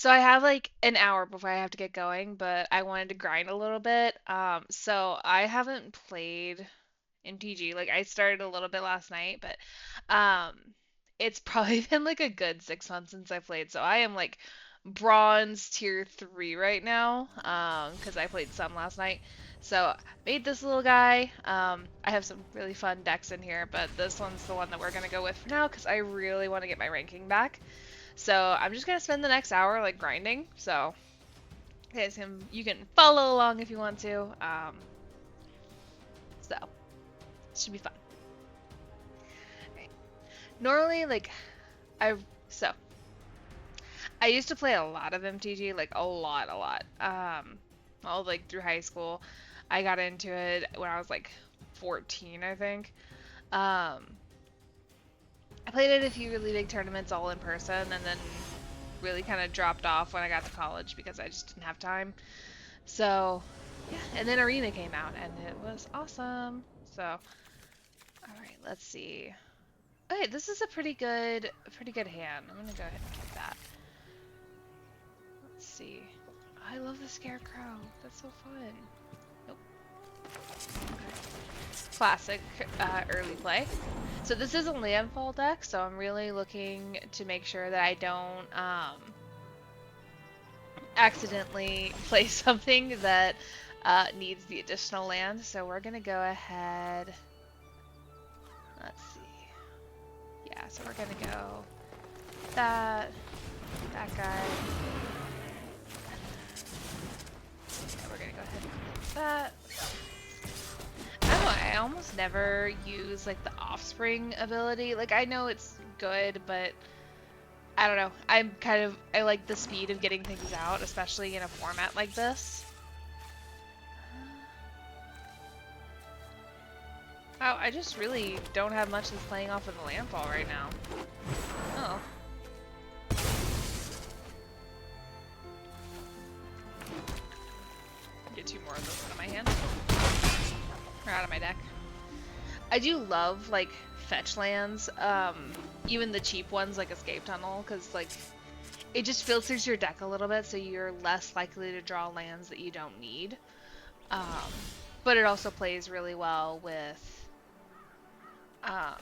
So I have like an hour before I have to get going, but I wanted to grind a little bit. So I haven't played MTG. Like I started a little bit last night, but um it's probably been like a good 6 months since I played. So I am like bronze tier 3 right now. Because I played some last night. So made this little guy. I have some really fun decks in here, but this one's the one that we're gonna go with for now because I really want to get my ranking back. So I'm just gonna spend the next hour like grinding. So you can follow along if you want to. So it should be fun. Right. Normally, like I so I used to play a lot of MTG, like a lot. All like through high school. I got into it when I was like 14, I think. Um, I played it a few really big tournaments all in person, and then really kind of dropped off when I got to college because I just didn't have time. So, yeah, and then Arena came out and it was awesome. So, all right, let's see. Okay, this is a pretty good hand. I'm gonna go ahead and keep that. Let's see. I love the Scarecrow. That's so fun. Nope. Classic early play. So this is a landfall deck, so I'm really looking to make sure that I don't accidentally play something that needs the additional land. So we're gonna go ahead. Let's see. Yeah, so we're gonna go that guy. Yeah, we're gonna go ahead and do that. I don't know, I almost never use like the offspring ability. Like I know it's good, but I don't know. I like the speed of getting things out, especially in a format like this. Oh, I just really don't have much that's playing off of the landfall right now. Oh. Get two more of those out of my hand. Or out of my deck. I do love, like, fetch lands. Even the cheap ones, like Escape Tunnel, because, like, it just filters your deck a little bit, so you're less likely to draw lands that you don't need. Um, but it also plays really well with um,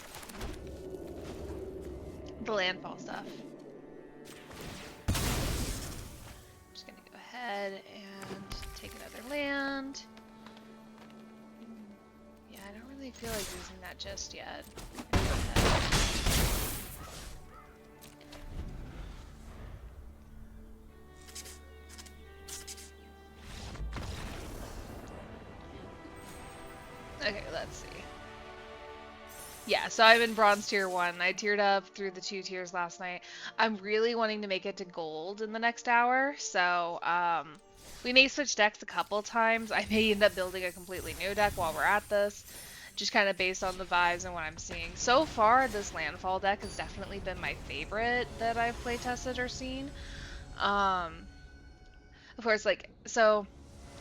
the landfall stuff. Just gonna go ahead and take another land. Yeah, I don't really feel like using that just yet. Go ahead. Okay, let's see. Yeah, so I'm in bronze tier 1. I tiered up through the 2 tiers last night. I'm really wanting to make it to gold in the next hour, so we may switch decks a couple times. I may end up building a completely new deck while we're at this, just kind of based on the vibes and what I'm seeing. So far, this landfall deck has definitely been my favorite that I've playtested or seen. Um, of course, like, so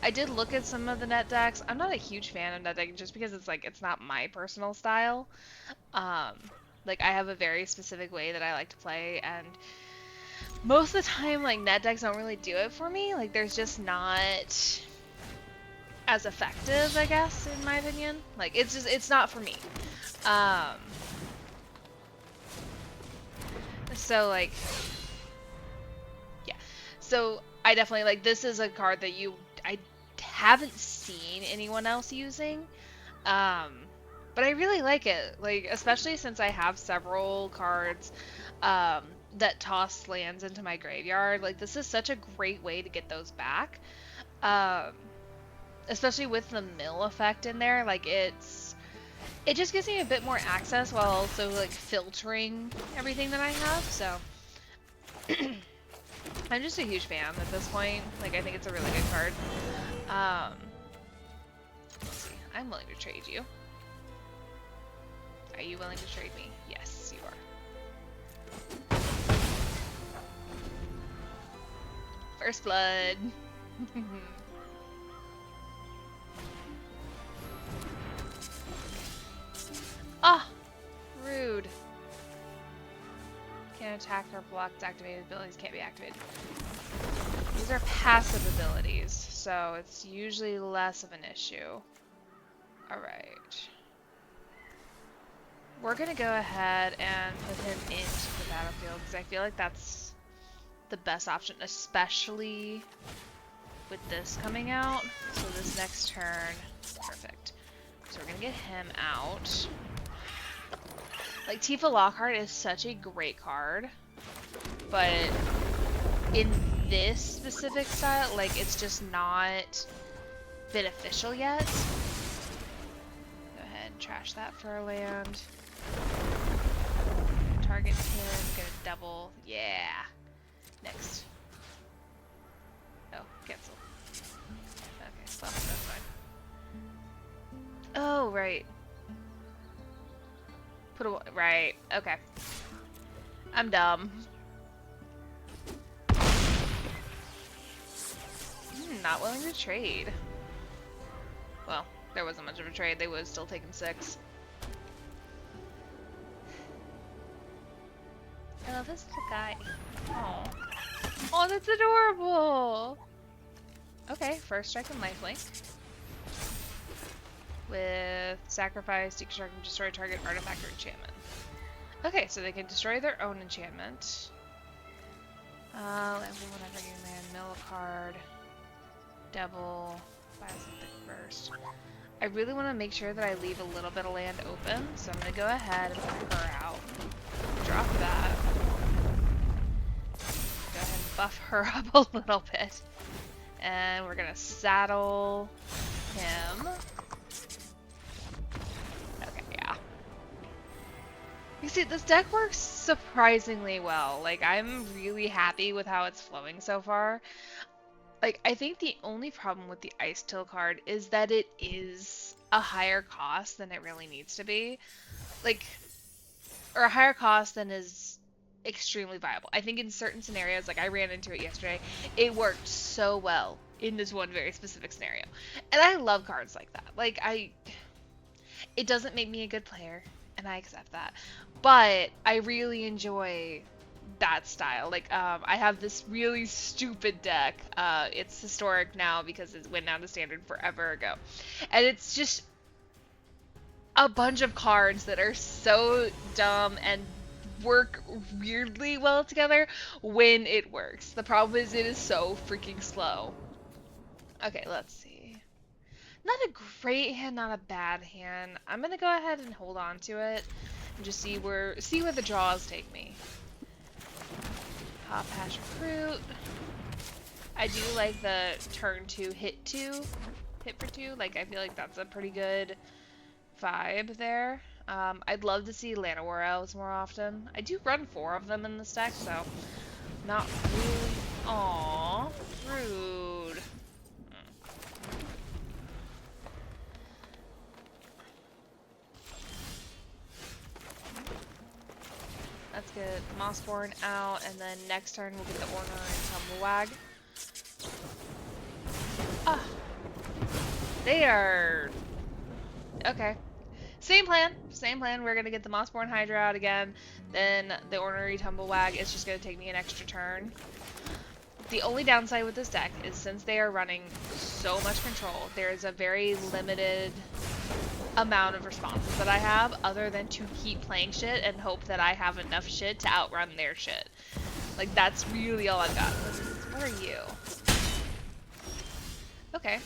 I did look at some of the net decks. I'm not a huge fan of net decking just because it's like, it's not my personal style. Um, like I have a very specific way that I like to play, and most of the time, like net decks don't really do it for me. Like there's just not as effective, I guess, in my opinion. Like it's not for me. Um, so like yeah, so I definitely like this is a card that I haven't seen anyone else using. Um, but I really like it, like especially since I have several cards um, that toss lands into my graveyard. Like this is such a great way to get those back, um, especially with the mill effect in there. Like it just gives me a bit more access while also like filtering everything that I have. So I'm just a huge fan at this point. Like I think it's a really good card. Um, let's see. I'm willing to trade you. Are you willing to trade me? Yes, you are. First blood. Ah, rude. can't attack or block activated abilities can't be activated. These are passive abilities, so it's usually less of an issue. Alright. We're gonna go ahead and put him into the battlefield, because I feel like that's the best option, especially with this coming out. So this next turn, perfect. So we're gonna get him out. Like, Tifa Lockhart is such a great card, but in this specific style, like, it's just not beneficial yet. Go ahead and trash that for a land. Target him, get a double. Yeah. Next. Oh, cancel. Okay, well, that's fine. Oh, right. Put a... Right. Okay. I'm dumb. Not willing to trade. Well, there wasn't much of a trade. They would have still taken 6. I love this little guy. Oh. Oh, that's adorable! Okay, first strike and lifelink. With sacrifice, you can destroy target artifact or enchantment. Okay, so they can destroy their own enchantment. Whenever you land, mill a card. Devil. Mythic first. I really want to make sure that I leave a little bit of land open, so I'm going to go ahead and put her out. Drop that. Go ahead and buff her up a little bit. And we're going to saddle him. Okay, yeah. You see, this deck works surprisingly well. Like, I'm really happy with how it's flowing so far. Like, I think the only problem with the Ice Till card is that it is a higher cost than it really needs to be. Like, or a higher cost than is extremely viable. I think in certain scenarios, like I ran into it yesterday, it worked so well in this one very specific scenario. And I love cards like that. Like, it doesn't make me a good player, and I accept that. But I really enjoy that style. Like, I have this really stupid deck. It's historic now because it went down to standard forever ago. And it's just a bunch of cards that are so dumb and work weirdly well together when it works. The problem is it is so freaking slow. Okay, let's see. Not a great hand, not a bad hand. I'm gonna go ahead and hold on to it and just see where the draws take me. Pop Passion Fruit. I do like the turn 2 hit for 2. Like, I feel like that's a pretty good vibe there. I'd love to see Llanowar Elves more often. I do run 4 of them in this deck, so not really. Aww, rude. Let's get Mossborn out, and then next turn we'll get the Ornery Tumblewag. Ah, they are okay. Same plan. We're gonna get the Mossborn Hydra out again. Then the Ornery Tumblewag is just gonna take me an extra turn. The only downside with this deck is since they are running so much control, there is a very limited amount of responses that I have other than to keep playing shit and hope that I have enough shit to outrun their shit. Like, that's really all I've got. What are you? Okay.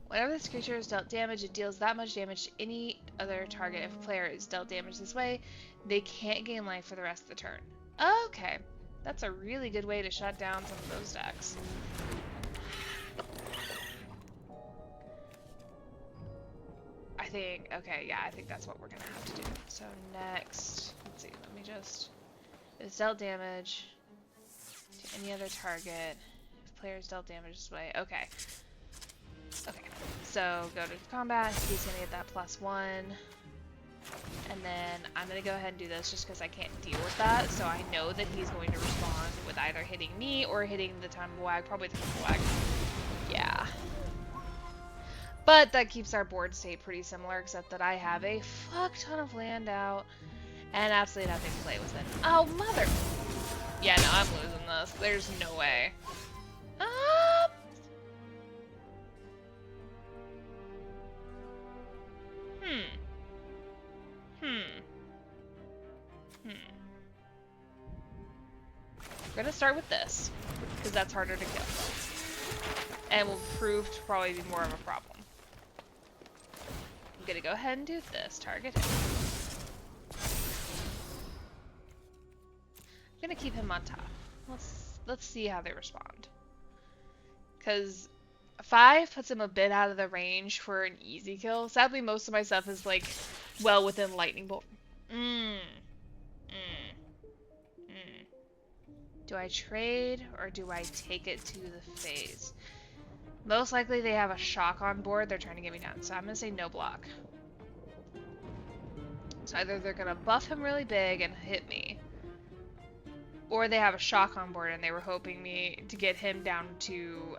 Whenever this creature is dealt damage, it deals that much damage to any other target. If a player is dealt damage this way, they can't gain life for the rest of the turn. Okay. That's a really good way to shut down some of those decks. Okay, yeah, I think that's what we're gonna have to do. So next, let's see, let me just, it's dealt damage to any other target. If players dealt damage this way, okay. Okay, so go to combat, he's gonna get that +1. And then I'm gonna go ahead and do this just because I can't deal with that. So I know that he's going to respond with either hitting me or hitting the Tumblewag, probably the Tumblewag. Yeah. But that keeps our board state pretty similar, except that I have a fuck ton of land out and absolutely nothing to play with it. Oh, mother! Yeah, no, I'm losing this. There's no way. Hmm. Hmm. Hmm. We're gonna start with this, because that's harder to kill. And will prove to probably be more of a problem. I'm gonna go ahead and do this. Target him. I'm gonna keep him on top. Let's see how they respond. Because 5 puts him a bit out of the range for an easy kill. Sadly, most of my stuff is like well within lightning bolt. Mm. Mm. Mm. Do I trade or do I take it to the phase? Most likely they have a shock on board. They're trying to get me down. So I'm gonna say no block. So either they're gonna buff him really big and hit me, or they have a shock on board and they were hoping me to get him down to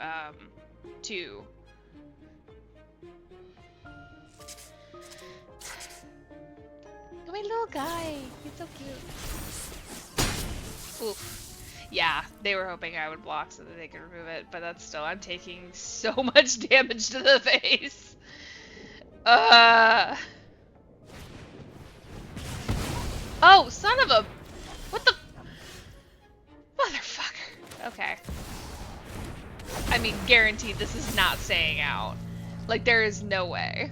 2. My little guy, he's so cute. Oof. Yeah, they were hoping I would block so that they could remove it, but that's still, I'm taking so much damage to the face. Oh, son of a... What the... Motherfucker. Okay. I mean, guaranteed this is not staying out. Like, there is no way.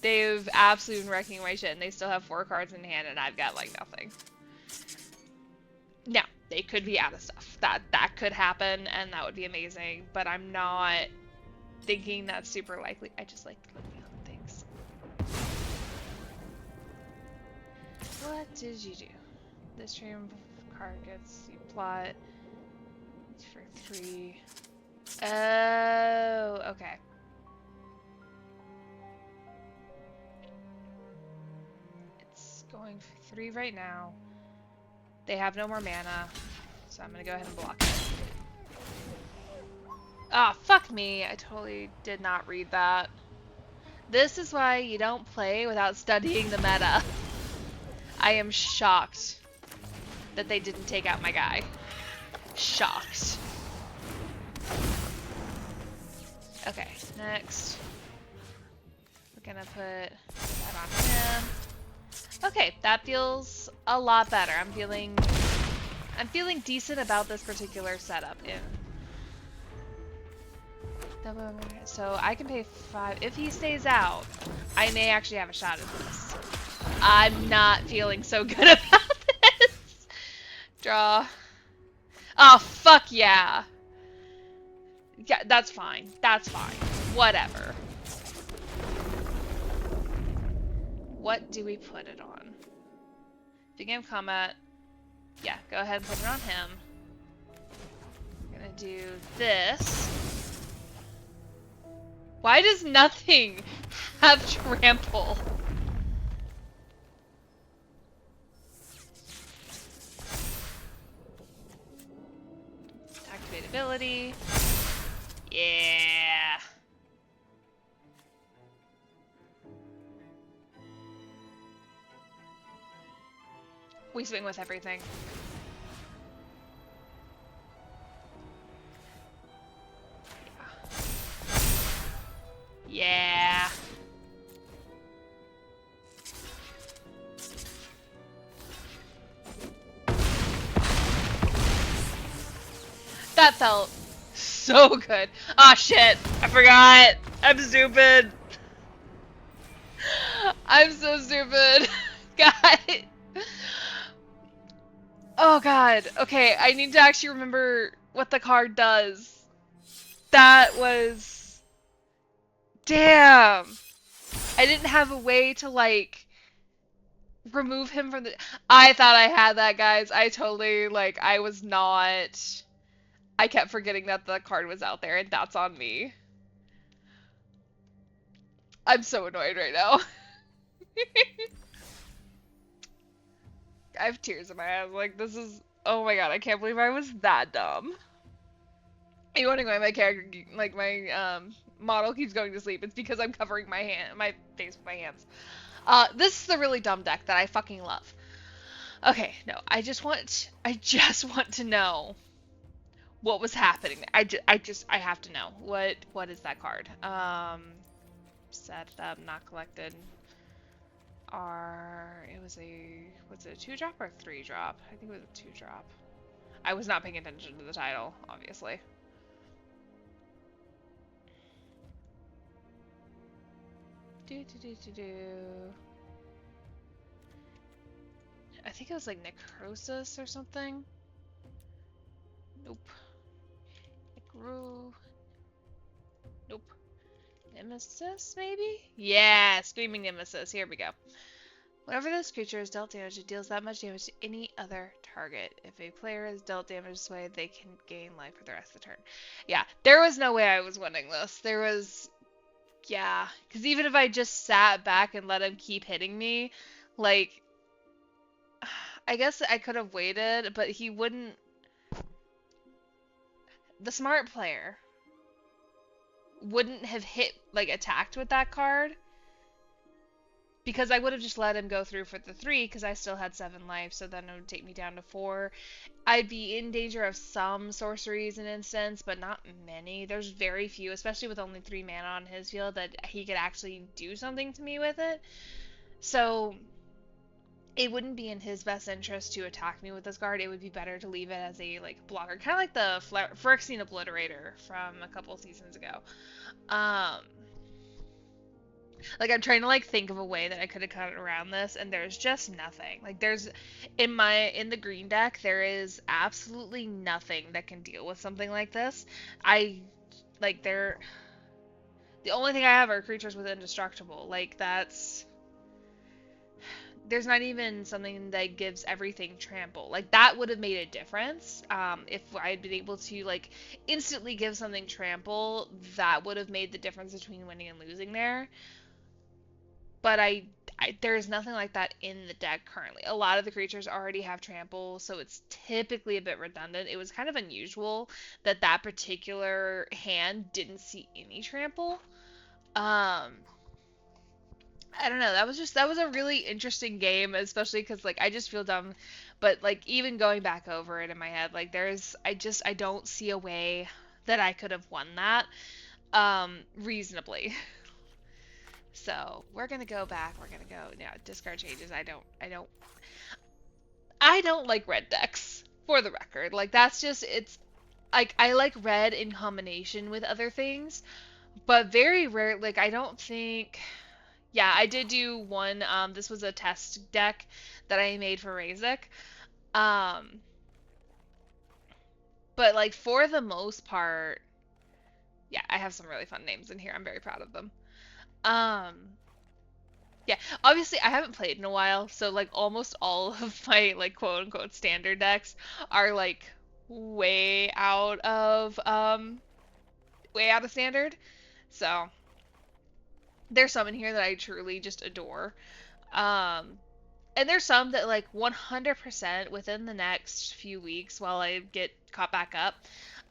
They've absolutely been wrecking my shit, and they still have 4 cards in hand, and I've got, like, nothing. Now, they could be out of stuff. That could happen, and that would be amazing, but I'm not thinking that's super likely. I just like looking on things. What did you do? This stream card gets you plot for 3. Oh, okay. It's going for 3 right now. They have no more mana, so I'm gonna go ahead and block it. Ah, fuck me. I totally did not read that. This is why you don't play without studying the meta. I am shocked that they didn't take out my guy. Shocked. Okay, next. We're gonna put that on him. Okay, that feels a lot better. I'm feeling decent about this particular setup. So I can pay 5. If he stays out, I may actually have a shot at this. I'm not feeling so good about this. Draw. Oh, fuck yeah. Yeah, that's fine. That's fine. Whatever. What do we put it on? Begin combat. Yeah, go ahead and put it on him. I'm gonna do this. Why does nothing have trample? Activate ability. Yeah. We swing with everything. Yeah. That felt so good. Ah, shit. I forgot. I'm stupid. I'm so stupid. God. Oh, God. Okay, I need to actually remember what the card does. That was... Damn. I didn't have a way to, like, remove him from the... I thought I had that, guys. I totally, like, I was not... I kept forgetting that the card was out there, and that's on me. I'm so annoyed right now. I have tears in my eyes. Like, this is... Oh my god, I can't believe I was that dumb. You wondering why my character, like, my, model keeps going to sleep? It's because I'm covering my face with my hands. This is the really dumb deck that I fucking love. Okay, no, I just want to know what was happening. I have to know. What is that card? Set up, not collected. It was it a 2 drop or a 3 drop? I think it was a 2 drop. I was not paying attention to the title, obviously. Do do do do do. I think it was like necrosis or something. Nope. Necro. Nope. Nemesis, maybe? Yeah, Screaming Nemesis. Here we go. Whenever this creature is dealt damage, it deals that much damage to any other target. If a player is dealt damage this way, they can gain life for the rest of the turn. Yeah, there was no way I was winning this. Yeah. Because even if I just sat back and let him keep hitting me, like, I guess I could have waited, but he wouldn't. The smart player wouldn't have attacked with that card because I would have just let him go through for the 3 because I still had 7 life, so then it would take me down to 4. I'd be in danger of some sorceries in instance, but not many. There's very few, especially with only 3 mana on his field, that he could actually do something to me with it. So it wouldn't be in his best interest to attack me with this card. It would be better to leave it as a blocker, kind of like the Phyrexian Obliterator from a couple seasons ago. Um, I'm trying to think of a way that I could have cut around this, and there's just nothing. There's in the green deck there is absolutely nothing that can deal with something like this. I they're the only thing I have are creatures with indestructible. There's not even something that gives everything trample. That would have made a difference. If I had been able to instantly give something trample, that would have made the difference between winning and losing there. But there's nothing like that in the deck currently. A lot of the creatures already have trample, so it's typically a bit redundant. It was kind of unusual that that particular hand didn't see any trample. Um, I don't know. That was a really interesting game, especially because I just feel dumb. But even going back over it in my head, I don't see a way that I could have won that reasonably. So we're gonna go back. We're gonna go discard changes. I don't like red decks for the record. That's just it's I like red in combination with other things, but very rare. I don't think. Yeah, I did do one. This was a test deck that I made for Razik. Um, but for the most part, yeah, I have some really fun names in here. I'm very proud of them. Um, yeah, obviously I haven't played in a while, so almost all of my quote unquote standard decks are way out of way out of standard. So there's some in here that I truly just adore. Um, and there's some that 100% within the next few weeks while I get caught back up,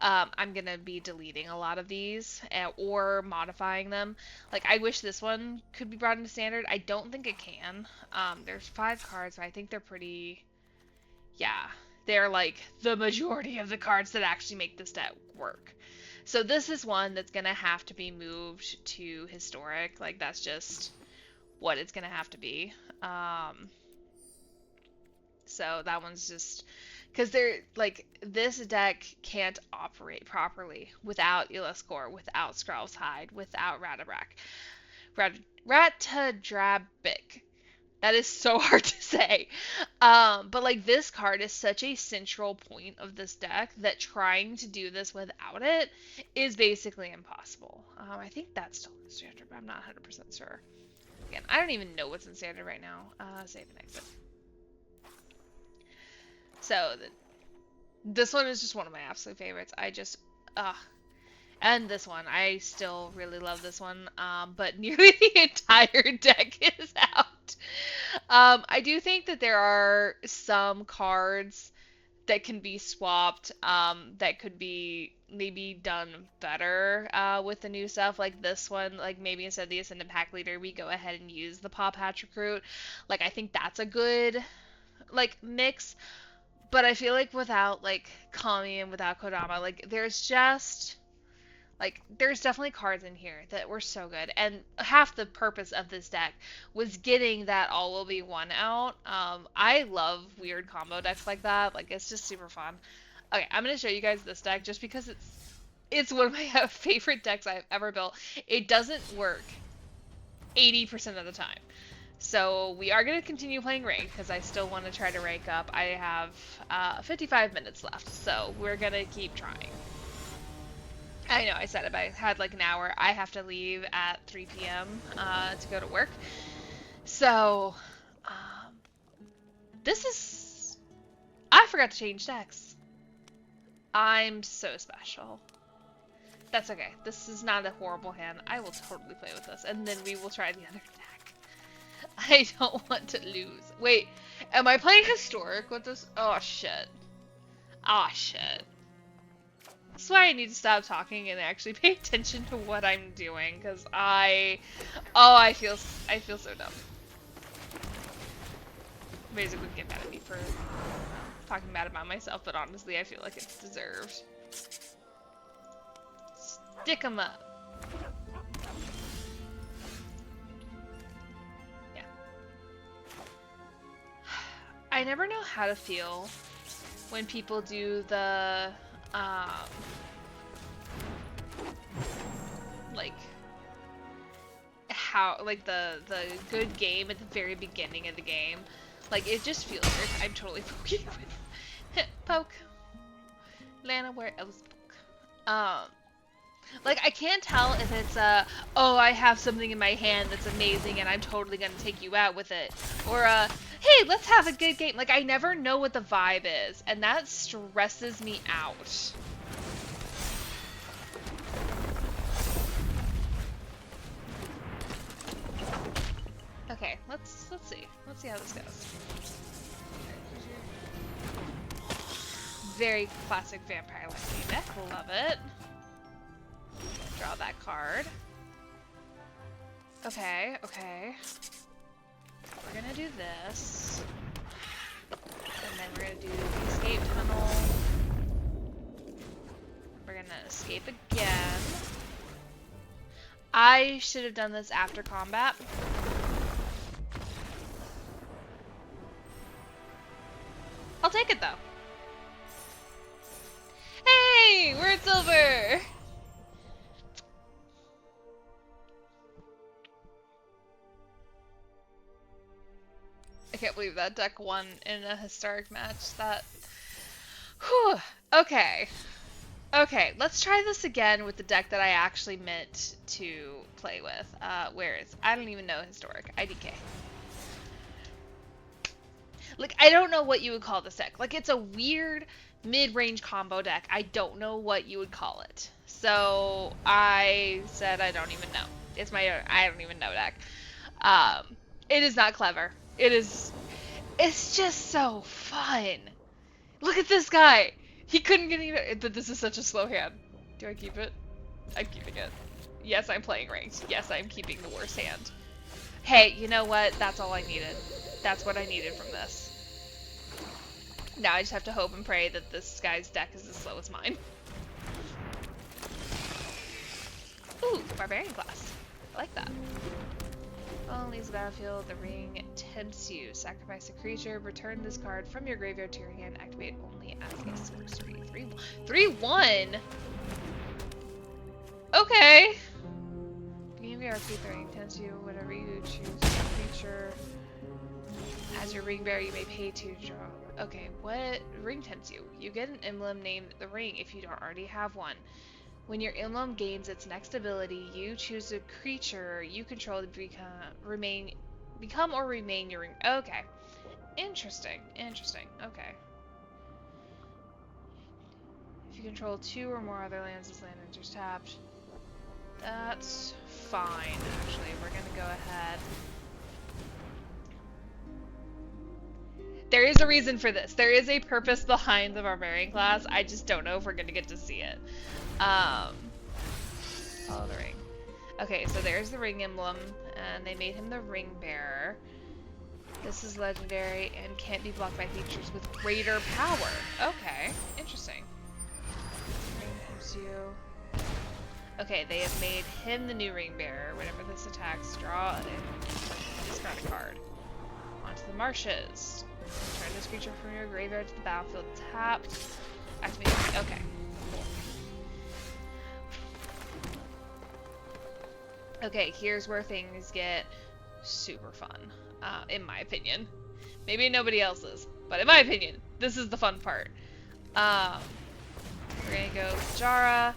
I'm gonna be deleting a lot of these or modifying them. I wish this one could be brought into standard. I don't think it can. There's 5 cards, but I think they're pretty. Yeah, they're the majority of the cards that actually make this deck work. So this is one that's gonna have to be moved to historic. That's just what it's gonna have to be. So that one's just because they're this deck can't operate properly without Iliscore, without Skrall's Hide, without Ratadrabik. That is so hard to say. But this card is such a central point of this deck that trying to do this without it is basically impossible. I think that's still in standard, but I'm not 100% sure. Again, I don't even know what's in standard right now. Save and exit. So this one is just one of my absolute favorites. And this one, I still really love this one. But nearly the entire deck is out. I do think that there are some cards that can be swapped. That could be maybe done better. With the new stuff, like this one. Maybe instead of the Ascendant Pack Leader, we go ahead and use the Paw Patch Recruit. I think that's a good like mix, but I feel like without like Kami and without Kodama, like there's definitely cards in here that were so good, and half the purpose of this deck was getting that all will be one out. I love weird combo decks like that. Like it's just super fun. Okay, I'm gonna show you guys this deck just because it's one of my favorite decks I've ever built. It doesn't work 80% of the time. So we are going to continue playing ranked because I still want to try to rank up. I have 55 minutes left, so we're going to keep trying. I know I said it, but I had like an hour. I have to leave at 3 p.m. To go to work. So, this is... I forgot to change decks. I'm so special. That's okay. This is not a horrible hand. I will totally play with this, and then we will try the other deck. I don't want to lose. Wait, am I playing Historic with this? Oh, shit. Oh, shit. That's why I need to stop talking and actually pay attention to what I'm doing, because I feel so dumb. Basically get mad at me for talking bad about myself, but honestly, I feel like it's deserved. Stick 'em up. Yeah. I never know how to feel when people do the like how like the good game at the very beginning of the game. Like it just feels weird. I'm totally poking with poke. Lana, where else poke? Like I can't tell if it's oh I have something in my hand that's amazing and I'm totally gonna take you out with it, or hey, let's have a good game. Like I never know what the vibe is, and that stresses me out. Okay, let's see. Let's see how this goes. Very classic vampire-like deck. Love it. Draw that card. Okay, okay. We're gonna do this. And then we're gonna do the escape tunnel. We're gonna escape again. I should have done this after combat. I'll take it though. Hey, we're at silver! I can't believe that deck won in a historic match. That... Whew. Okay. Okay, let's try this again with the deck that I actually meant to play with. Where is... I don't even know historic. IDK. Like, I don't know what you would call this deck. Like, it's a weird mid-range combo deck. I don't know what you would call it. So, I said I don't even know. It's my I don't even know deck. It is not clever. It's just so fun. Look at this guy. He couldn't get even, but this is such a slow hand. Do I keep it? I'm keeping it. Yes, I'm playing ranked. Yes, I'm keeping the worst hand. Hey, you know what? That's all I needed. That's what I needed from this. Now I just have to hope and pray that this guy's deck is as slow as mine. Ooh, Barbarian class. I like that. Well, leaves the battlefield. The ring tempts you. Sacrifice a creature. Return this card from your graveyard to your hand. Activate only as a sorcery. 3/1? Okay. Beginning of your upkeep, the ring tempts you. Whatever you choose a creature. As your ring bearer, you may pay 2 to draw. Okay, what ring tempts you? You get an emblem named the ring if you don't already have one. When your emblem gains its next ability, you choose a creature you control to become or remain your ring. Okay. Interesting. Interesting. Okay. If you control 2 or more other lands, this land enters tapped. That's fine, actually. We're gonna go ahead. There is a reason for this. There is a purpose behind the Barbarian class. I just don't know if we're gonna get to see it. Follow the ring. Okay, so there's the ring emblem, and they made him the ring bearer. This is legendary and can't be blocked by features with greater power. Okay, interesting. Ring keeps you. Okay, they have made him the new ring bearer. Whenever this attacks, draw and discard a card. Onto the marshes. Return this creature from your graveyard to the battlefield tapped. Activate. Okay. Okay, here's where things get super fun, in my opinion. Maybe nobody else's, but in my opinion, this is the fun part. We're gonna go Jara,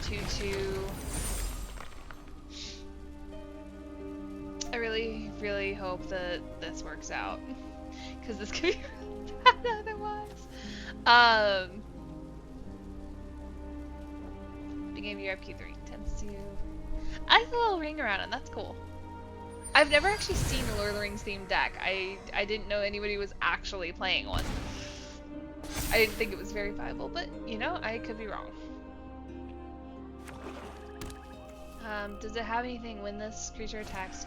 2/2. I really, really hope that this works out, because this could be really bad otherwise. Beginning of your upkeep 3 tends to. I have a little ring around it. That's cool. I've never actually seen a Lord of the Rings themed deck. I didn't know anybody was actually playing one. I didn't think it was very viable, but you know, I could be wrong. Does it have anything when this creature attacks?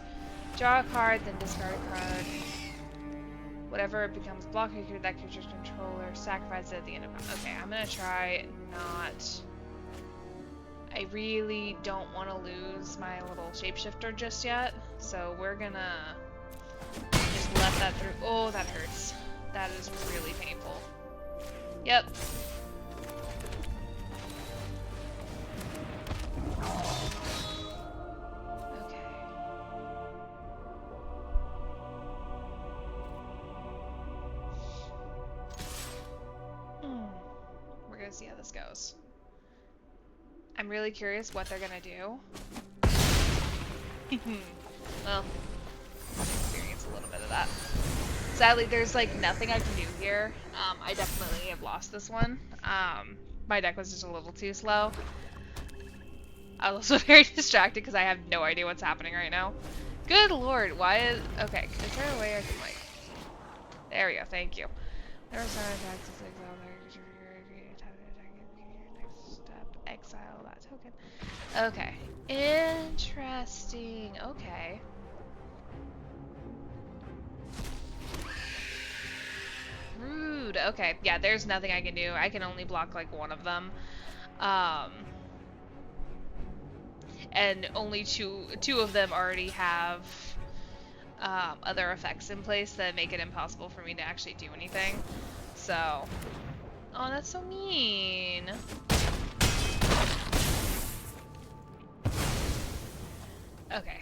Draw a card, then discard a card. Whatever it becomes block creature, that creature's controller, sacrifice it at the end of round. Okay, I'm gonna try not. I really don't want to lose my little shapeshifter just yet, so we're gonna just let that through. Oh, that hurts. That is really painful. Yep. Okay. We're gonna see how this goes. I'm really curious what they're gonna do. Well, experience a little bit of that. Sadly, there's like nothing I can do here. I definitely have lost this one. My deck was just a little too slow. I was also very distracted because I have no idea what's happening right now. Good lord, why is... Okay, is there a way I can like... There we go, thank you. Never saw attacks to exile next step, exile that token. Okay, interesting. Okay. Rude. Okay, yeah, there's nothing I can do. I can only block like one of them. And only two of them already have other effects in place that make it impossible for me to actually do anything. So, oh, that's so mean. Okay.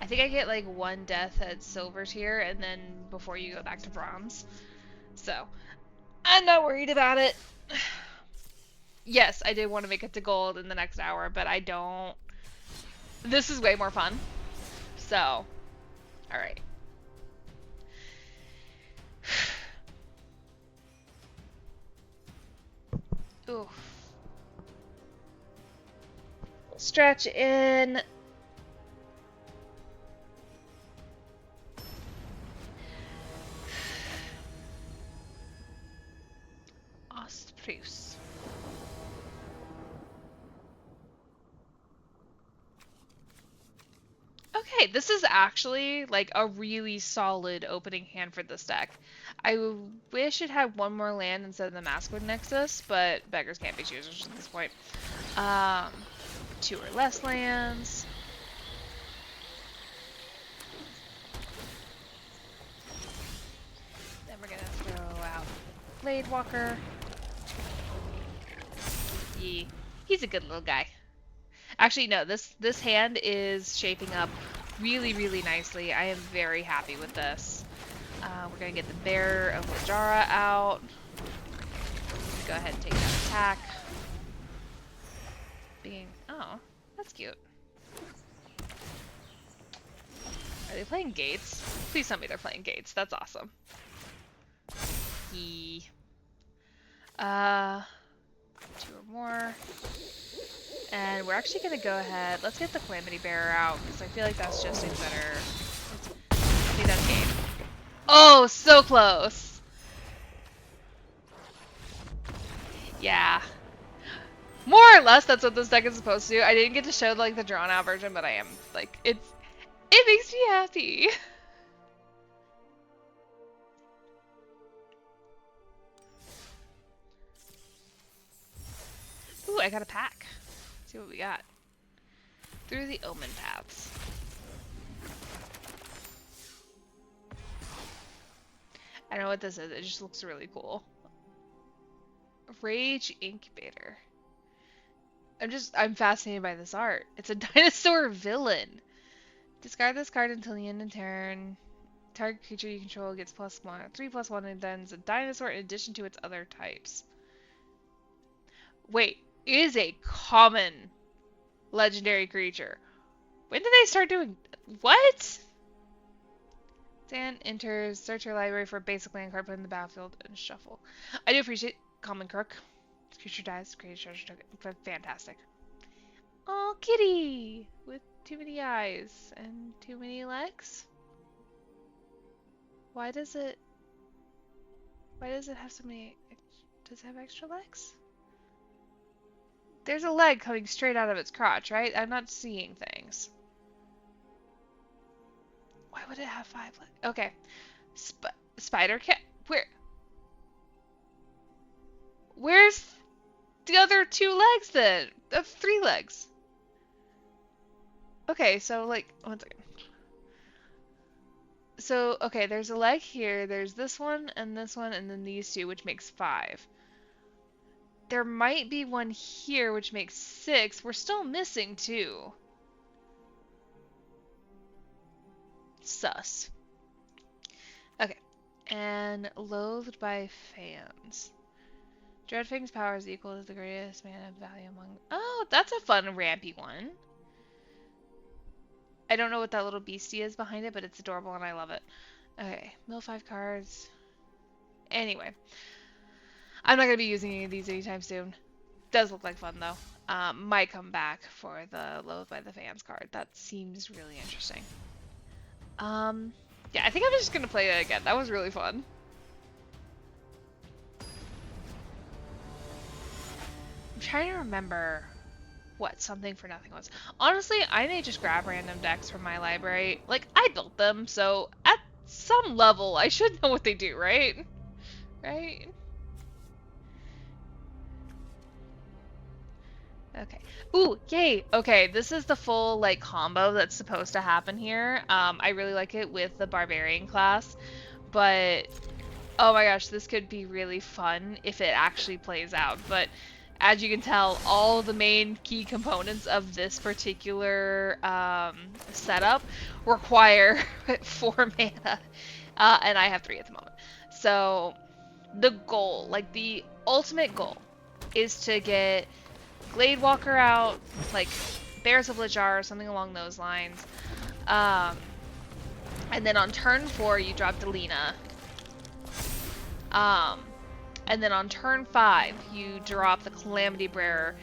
I think I get like one death at silver tier and then before you go back to bronze. So, I'm not worried about it. Yes, I did want to make it to gold in the next hour, but I don't. This is way more fun. So, alright. Ooh. Stretch in. Ostprius. Okay, this is actually like a really solid opening hand for this deck. I wish it had one more land instead of the Maskwood Nexus, but beggars can't be choosers at this point. 2 or less lands. Then we're gonna throw out Blade Walker. Yeah, he's a good little guy. Actually, no, this hand is shaping up really, really nicely. I am very happy with this. We're gonna get the Bearer of Wajara out. Go ahead and take that attack. Oh, that's cute. Are they playing Gates? Please tell me they're playing Gates. That's awesome. 2 or more. And we're actually going to go ahead. Let's get the Calamity Bearer out, because I feel like that's just a better... I think that's game. Oh, so close! Yeah. More or less, that's what this deck is supposed to do. I didn't get to show like the drawn out version, but I am like it makes me happy. Ooh, I got a pack. Let's see what we got. Through the Omen Paths. I don't know what this is. It just looks really cool. Rage Incubator. I'm fascinated by this art. It's a dinosaur villain. Discard this card until the end of turn. Target creature you control gets +1, 3/+1, and then it's a dinosaur in addition to its other types. Wait, it is a common legendary creature. When did they start doing what? Dan enters, search your library for a basic land card, put in the battlefield, and shuffle. I do appreciate common crook. This creature dies, create a treasure token. Fantastic. Oh, kitty! With too many eyes and too many legs? Why does it have so many... Does it have extra legs? There's a leg coming straight out of its crotch, right? I'm not seeing things. Why would it have 5 legs? Okay. Spider cat? Where's the other 2 legs then? 3 legs. Okay, so like, one second. So, okay, there's a leg here, there's this one, and then these 2, which makes 5. There might be one here, which makes 6. We're still missing 2. Sus. Okay. And loathed by fans. Dreadfang's power is equal to the greatest mana value among... Oh, that's a fun rampy one. I don't know what that little beastie is behind it, but it's adorable and I love it. Okay, mill 5 cards. Anyway. I'm not going to be using any of these anytime soon. Does look like fun, though. Might come back for the Loathed by the Fans card. That seems really interesting. Yeah, I think I'm just going to play it again. That was really fun. I'm trying to remember what Something for Nothing was. Honestly, I may just grab random decks from my library. Like, I built them, so at some level, I should know what they do, right? Right? Okay. Ooh, yay! Okay, this is the full, like, combo that's supposed to happen here. I really like it with the Barbarian class, but... Oh my gosh, this could be really fun if it actually plays out, but... As you can tell, all the main key components of this particular setup require 4 mana, and I have 3 at the moment. So, the goal, like the ultimate goal, is to get Glade Walker out, like Bears of Lajar or something along those lines. And then on turn 4, you drop Delina. And then on turn 5, you drop the Calamity Bearer,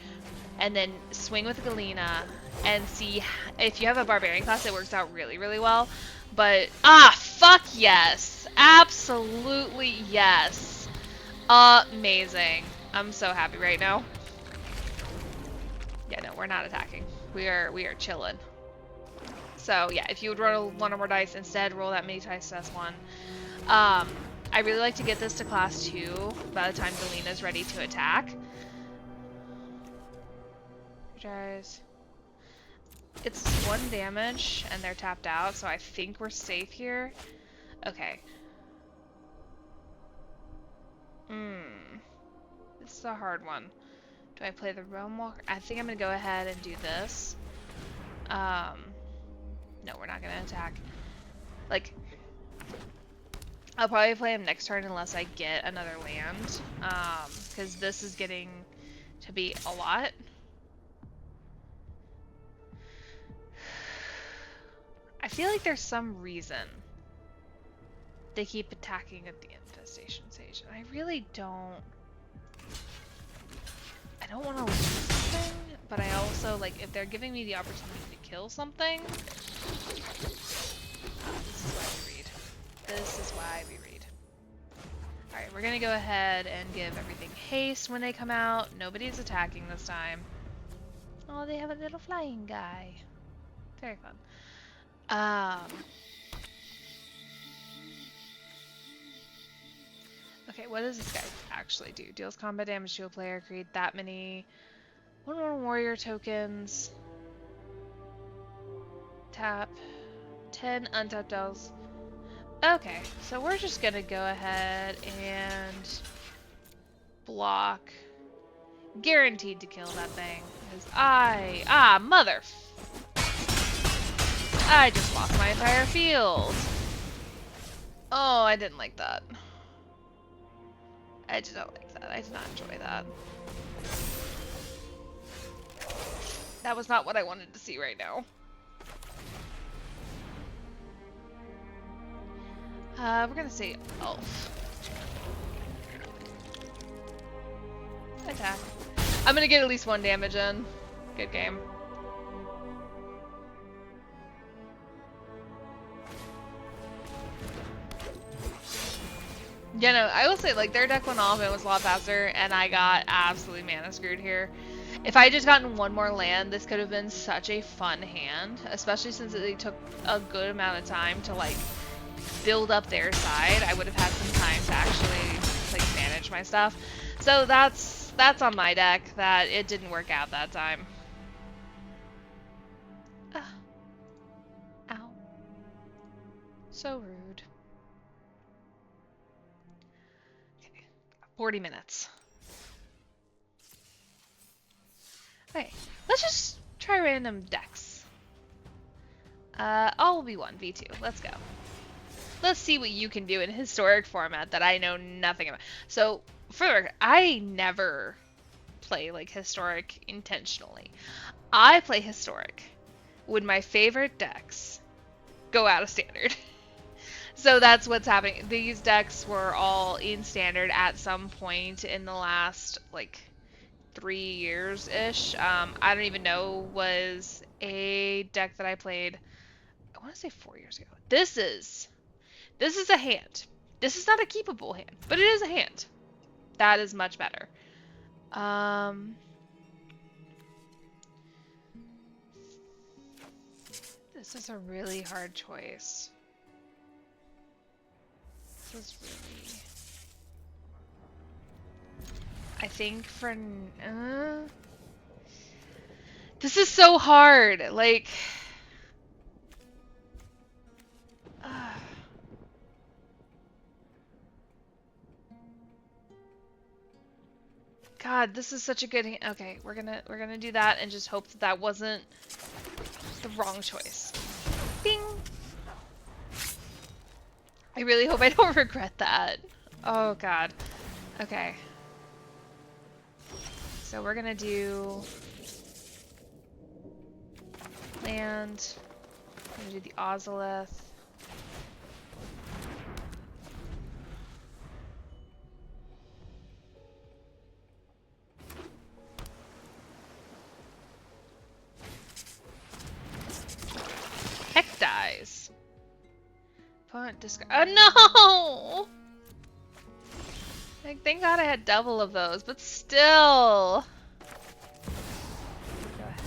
and then swing with the Galena, and see if you have a Barbarian class, it works out really, really well. But, fuck yes! Absolutely yes! Amazing. I'm so happy right now. Yeah, no, we're not attacking. We are chilling. So, yeah, if you would roll 1 or more dice, instead roll that many dice to S1. I really like to get this to class 2 by the time Delena's ready to attack. Guys, it's 1 damage and they're tapped out, so I think we're safe here. Okay. This is a hard one. Do I play the Realm Walker? I think I'm gonna go ahead and do this. No, we're not gonna attack. Like, I'll probably play him next turn unless I get another land, because this is getting to be a lot. I feel like there's some reason they keep attacking at the infestation stage, and I really don't. I don't want to lose something, but I also, like, if they're giving me the opportunity to kill something. This is why we read. This is why we read. Alright, we're gonna go ahead and give everything haste when they come out. Nobody's attacking this time. Oh, they have a little flying guy. Very fun. Okay, what does this guy actually do? Deals combat damage to a player, create that many 1/1 warrior tokens. Tap 10 untapped dells. Okay, so we're just gonna go ahead and block. Guaranteed to kill that thing. Because mother. I just lost my entire field. Oh, I didn't like that. I did not like that. I did not enjoy that. That was not what I wanted to see right now. We're gonna say elf. Attack. I'm gonna get at least 1 damage in. Good game. Yeah, no, I will say, like, their deck went off and it was a lot faster, and I got absolutely mana screwed here. If I had just gotten 1 more land, this could have been such a fun hand, especially since they took a good amount of time to, like, build up their side. I would have had some time to actually, like, manage my stuff. So that's on my deck, that it didn't work out that time. Ow. So rude. 40 minutes. Okay, let's just try random decks. All will be one, V2. Let's go. Let's see what you can do in historic format that I know nothing about. So, for the record, I never play, like, historic intentionally. I play historic when my favorite decks go out of standard. So that's what's happening. These decks were all in standard at some point in the last, like, 3 years-ish. I don't even know, was a deck that I played, I want to say 4 years ago. This is a hand. This is not a keepable hand, but it is a hand. That is much better. This is a really hard choice. This is really... I think for... This is so hard. Like... God, this is such a good hand. Okay, we're gonna do that and just hope that that wasn't the wrong choice. Bing! I really hope I don't regret that. Oh god. Okay. So we're gonna do land. I'm gonna do the Ozolith. Heck dies. Opponent discard. Oh no! Like, thank God I had double of those, but still. Go ahead.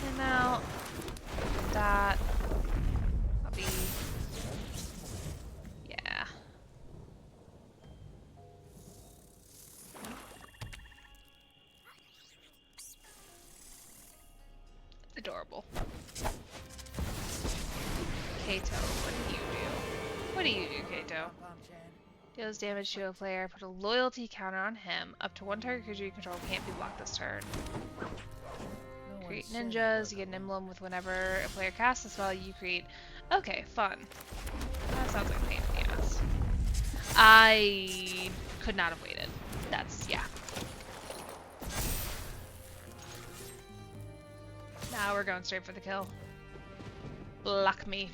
Him out. That. I'll be. Yeah. Adorable. Kato, what do you do? What do you do, Kato? Deals damage to a player, put a loyalty counter on him. Up to 1 target creature you control can't be blocked this turn. Create ninjas, you get an emblem with whenever a player casts a spell you create. Okay, fun. That sounds like a pain in the ass. I could not have waited. That's, yeah. Now we're going straight for the kill. Block me.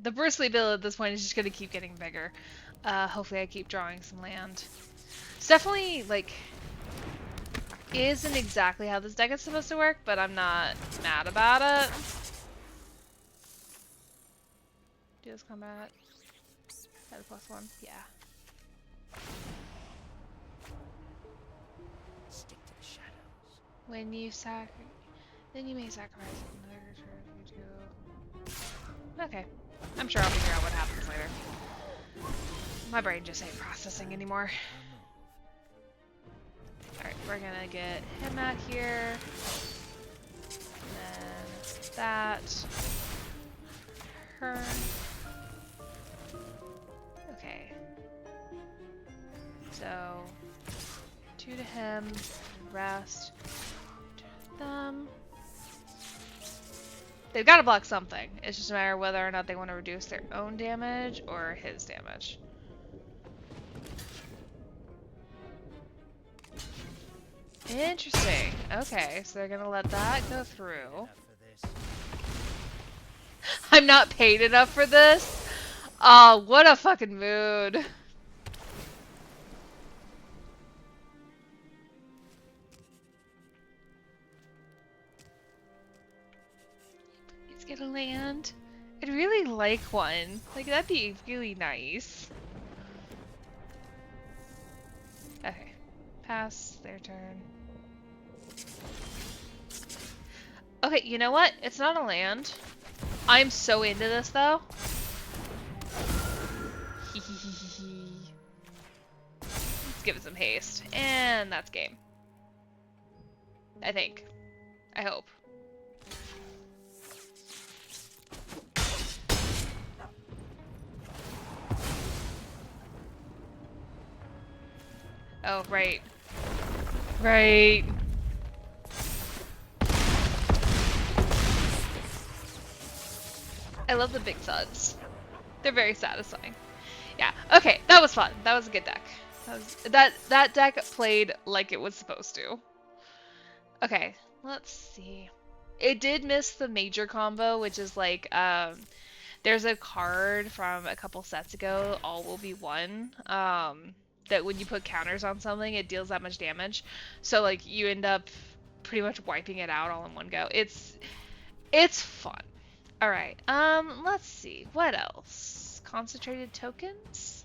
The Bristly build at this point is just going to keep getting bigger. Hopefully I keep drawing some land. It's definitely, like, isn't exactly how this deck is supposed to work, but I'm not mad about it. Duos combat. At a +1. Yeah. Stick to the shadows. When you then you may sacrifice another creature if you do. Okay. I'm sure I'll figure out what happens later. My brain just ain't processing anymore. Alright, we're gonna get him out here. And then that. Her. Okay. So, 2 to him, rest. 2 to them. They've got to block something. It's just a matter of whether or not they want to reduce their own damage or his damage. Interesting. Okay, so they're gonna let that go through. I'm not paid enough for this? Oh, what a fucking mood. Let's get a land. I'd really like one. Like, that'd be really nice. Okay. Pass. Their turn. Okay, you know what? It's not a land. I'm so into this, though. Let's give it some haste. And that's game. I think. I hope. Oh, right. Right. I love the big thuds. They're very satisfying. Yeah. Okay, that was fun. That was a good deck. That deck played like it was supposed to. Okay, let's see. It did miss the major combo, which is like there's a card from a couple sets ago, All Will Be One, that when you put counters on something, it deals that much damage. So like you end up pretty much wiping it out all in one go. It's fun. All right. Let's see. What else? Concentrated tokens?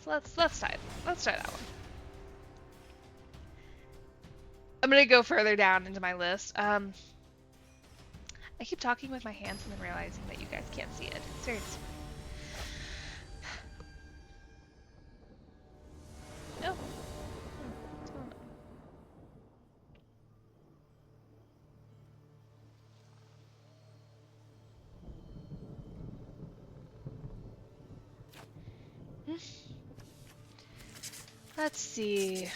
Let's try that one. I'm gonna go further down into my list. I keep talking with my hands and then realizing that you guys can't see it. Seriously. No. What's going on? Let's see.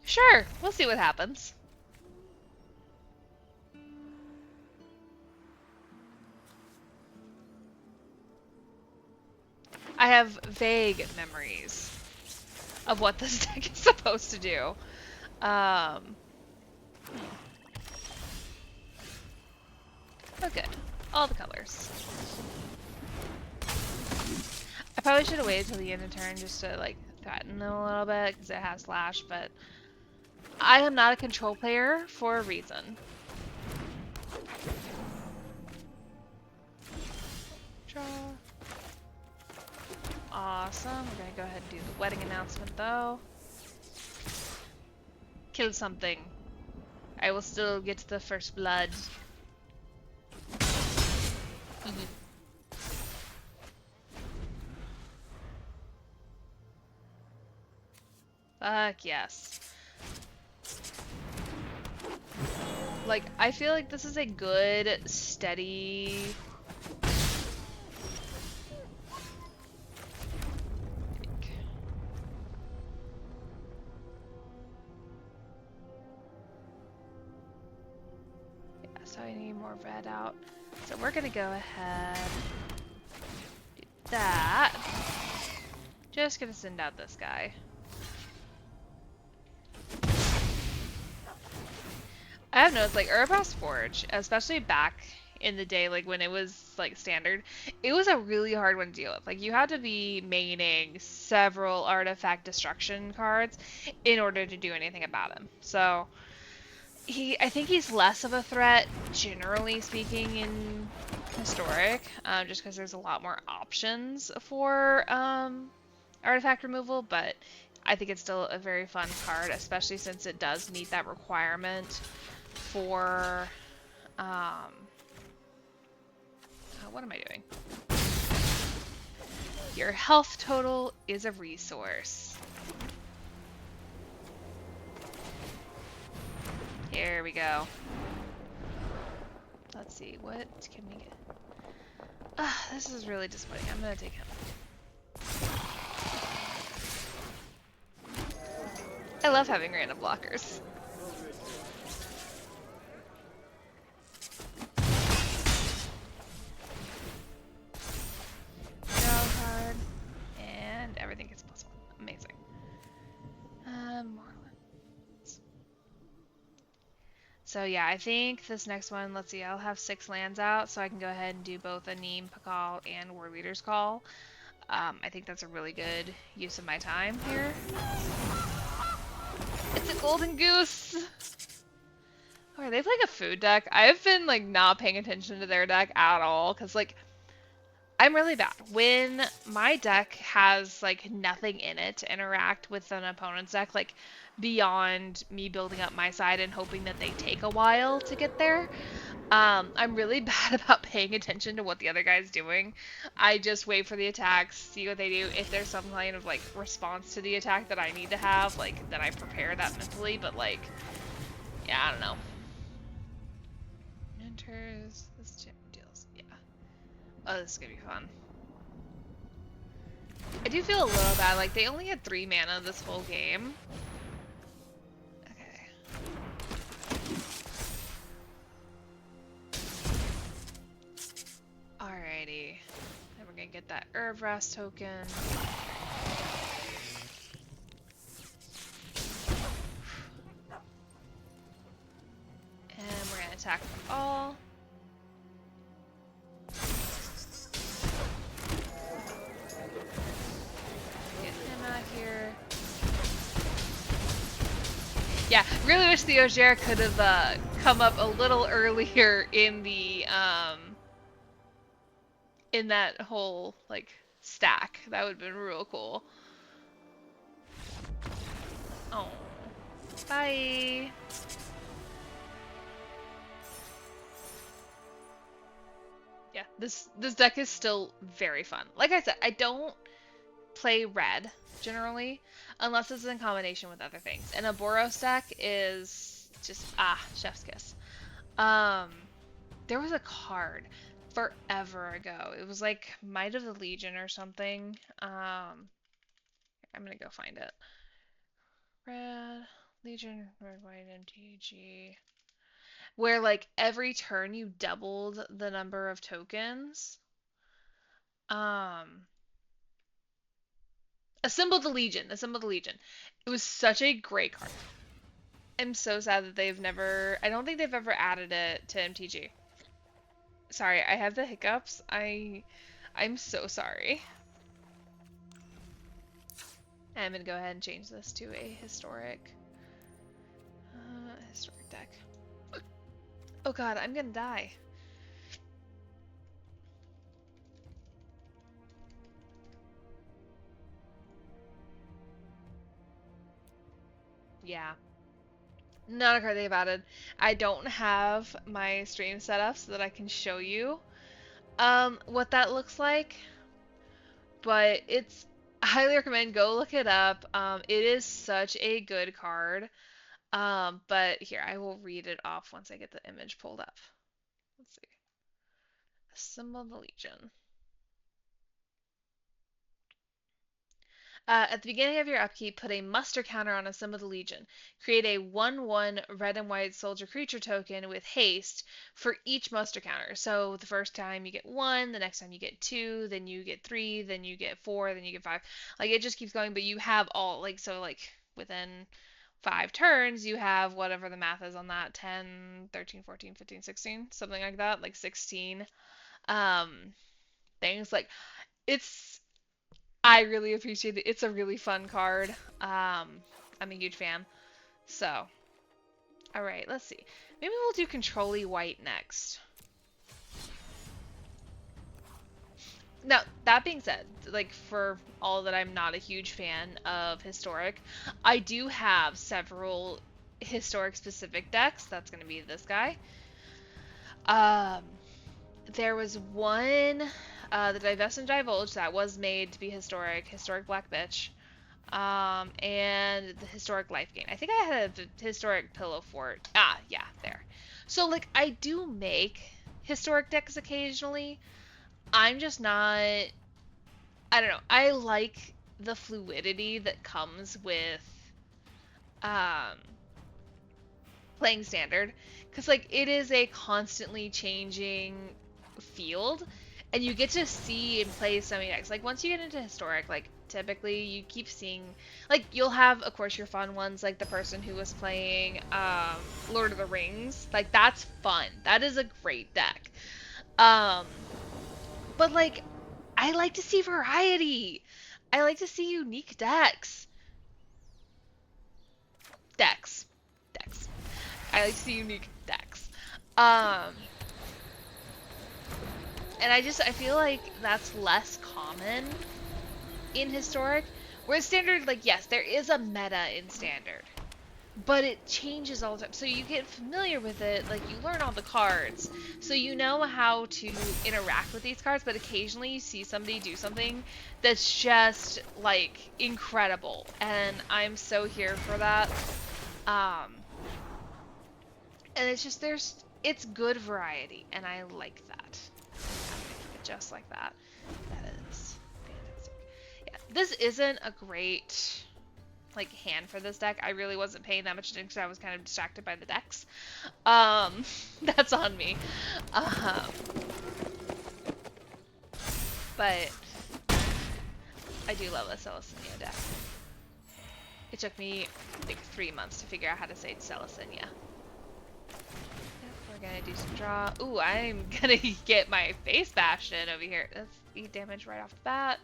Sure, we'll see what happens. I have vague memories of what this deck is supposed to do. Okay, all the colors. I probably should have waited till the end of turn just to like threaten them a little bit because it has slash, but I am not a control player for a reason. Draw. Awesome. We're gonna go ahead and do the wedding announcement though. Kill something. I will still get to the first blood. Fuck yes. Like, I feel like this is a good, steady... Yeah, so I need more red out. So we're gonna go ahead, do that. Just gonna send out this guy. I have notes like Erebos Forge, especially back in the day, like when it was like standard, it was a really hard one to deal with. Like you had to be maining several artifact destruction cards in order to do anything about him. So I think he's less of a threat, generally speaking, in historic, just because there's a lot more options for artifact removal. But I think it's still a very fun card, especially since it does meet that requirement for what am I doing? Your health total is a resource. Here we go. Let's see, what can we get? This is really disappointing. I'm gonna take him. I love having random blockers. Draw card, and everything gets plus one. Amazing. Marlins. So yeah, I think this next one, let's see, I'll have 6 lands out, so I can go ahead and do both a Neem Pakal and War Leader's Call. I think that's a really good use of my time here. It's a golden goose! Oh, are they playing a food deck? I've been like not paying attention to their deck at all, because like I'm really bad. When my deck has like nothing in it to interact with an opponent's deck, like beyond me building up my side and hoping that they take a while to get there, I'm really bad about paying attention to what the other guy's doing. I just wait for the attacks, see what they do. If there's some kind of like response to the attack that I need to have, like then I prepare that mentally. But like, yeah, I don't know. Enters this gym deals. Yeah. Oh, this is gonna be fun. I do feel a little bad. Like they only had 3 mana this whole game. Okay. Alrighty. Then we're gonna get that Rast token. And we're gonna attack for all. Get him out here. Yeah, really wish the Ogier could have come up a little earlier in that whole like stack. That would have been real cool. Oh, bye. Yeah, this deck is still very fun. Like I said, I don't play red generally unless it's in combination with other things. And a Boros deck is just chef's kiss. Um, there was a card forever ago. It was like Might of the Legion or something. I'm gonna go find it. Red Legion, red white MTG. Where like every turn you doubled the number of tokens. Um, Assemble the Legion. Assemble the Legion. It was such a great card. I'm so sad that they've never. I don't think they've ever added it to MTG. Sorry, I have the hiccups. I'm so sorry. I'm gonna go ahead and change this to a historic deck. Oh god, I'm gonna die. Yeah. Not a card they've added. I don't have my stream set up so that I can show you what that looks like, but it's I highly recommend go look it up. It is such a good card. But here I will read it off once I get the image pulled up. Let's see. Assemble the Legion. At the beginning of your upkeep, put a muster counter on a Symbol of the Legion. Create a 1/1 red and white soldier creature token with haste for each muster counter. So the first time you get 1, the next time you get 2, then you get 3, then you get 4, then you get 5. Like it just keeps going, but you have all, like, so like within 5 turns, you have whatever the math is on that, 10, 13, 14, 15, 16, something like that, like 16 um things. Like, it's I really appreciate it. It's a really fun card. I'm a huge fan. So, all right, let's see. Maybe we'll do Control-y White next. Now, that being said, like, for all that I'm not a huge fan of Historic, I do have several Historic specific decks. That's going to be this guy. Um, there was one, the Divest and Divulge, that was made to be Historic Black Bitch, and the Historic Life Gain. I think I had a Historic Pillow Fort. Ah, yeah, there. So, like, I do make Historic decks occasionally. I'm just not, I don't know. I like the fluidity that comes with um, playing standard, because like it is a constantly changing field, and you get to see and play so many decks. Like once you get into historic, like typically you keep seeing, like you'll have of course your fun ones, like the person who was playing Lord of the Rings. Like that's fun. That is a great deck. Um, but like I like to see variety. I like to see unique decks. Decks. Decks. I like to see unique decks. Um, and I feel like that's less common in historic. Whereas standard, like yes, there is a meta in standard, but it changes all the time. So you get familiar with it, like you learn all the cards, so you know how to interact with these cards. But occasionally you see somebody do something that's just like incredible, and I'm so here for that. Um, and it's just it's good variety, and I like that. I'm gonna keep it just like that. That is fantastic. Yeah, this isn't a great like hand for this deck. I really wasn't paying that much attention because I was kind of distracted by the decks. That's on me. Um, but I do love the Celestia deck. It took me like 3 months to figure out how to say Celestia. We're gonna do some draw. Ooh, I'm gonna get my face bashed in over here. That's 8 damage right off the bat.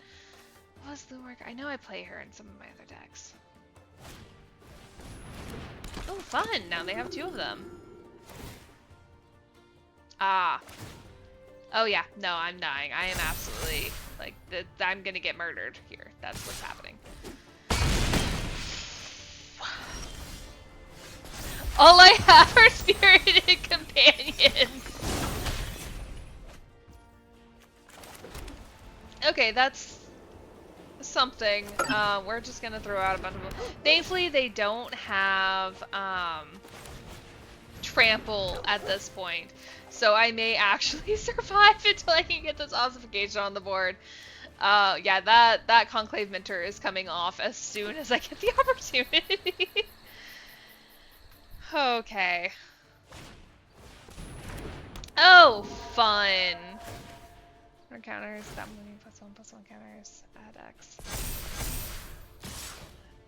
What was the work? I know I play her in some of my other decks. Oh, fun! Now they have 2 of them. Ah. Oh yeah, no, I'm dying. I am absolutely, like, I'm gonna get murdered here. That's what's happening. All I have are spirited companions. Okay, that's something. We're just gonna throw out a bunch of them. Thankfully, they don't have trample at this point, so I may actually survive until I can get this ossification on the board. Yeah, that Conclave Mentor is coming off as soon as I get the opportunity. Okay. Oh, fun. Counters, that moving +1/+1 counters, add X.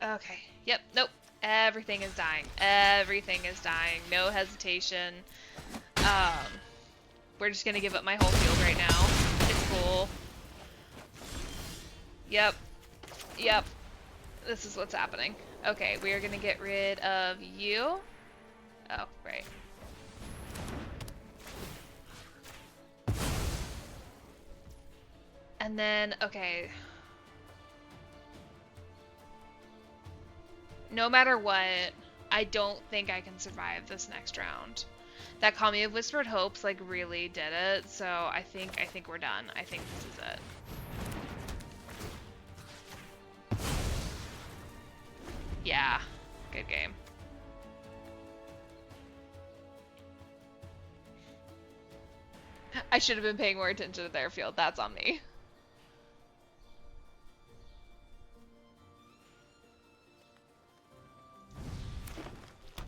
Okay, yep, nope. Everything is dying. Everything is dying. No hesitation. We're just gonna give up my whole field right now. It's cool. Yep. Yep. This is what's happening. Okay, we are gonna get rid of you. Oh, right. And then, okay. No matter what, I don't think I can survive this next round. That Call Me of Whispered Hopes, like, really did it, so I think we're done. I think this is it. Yeah. Good game. I should have been paying more attention to their field. That's on me.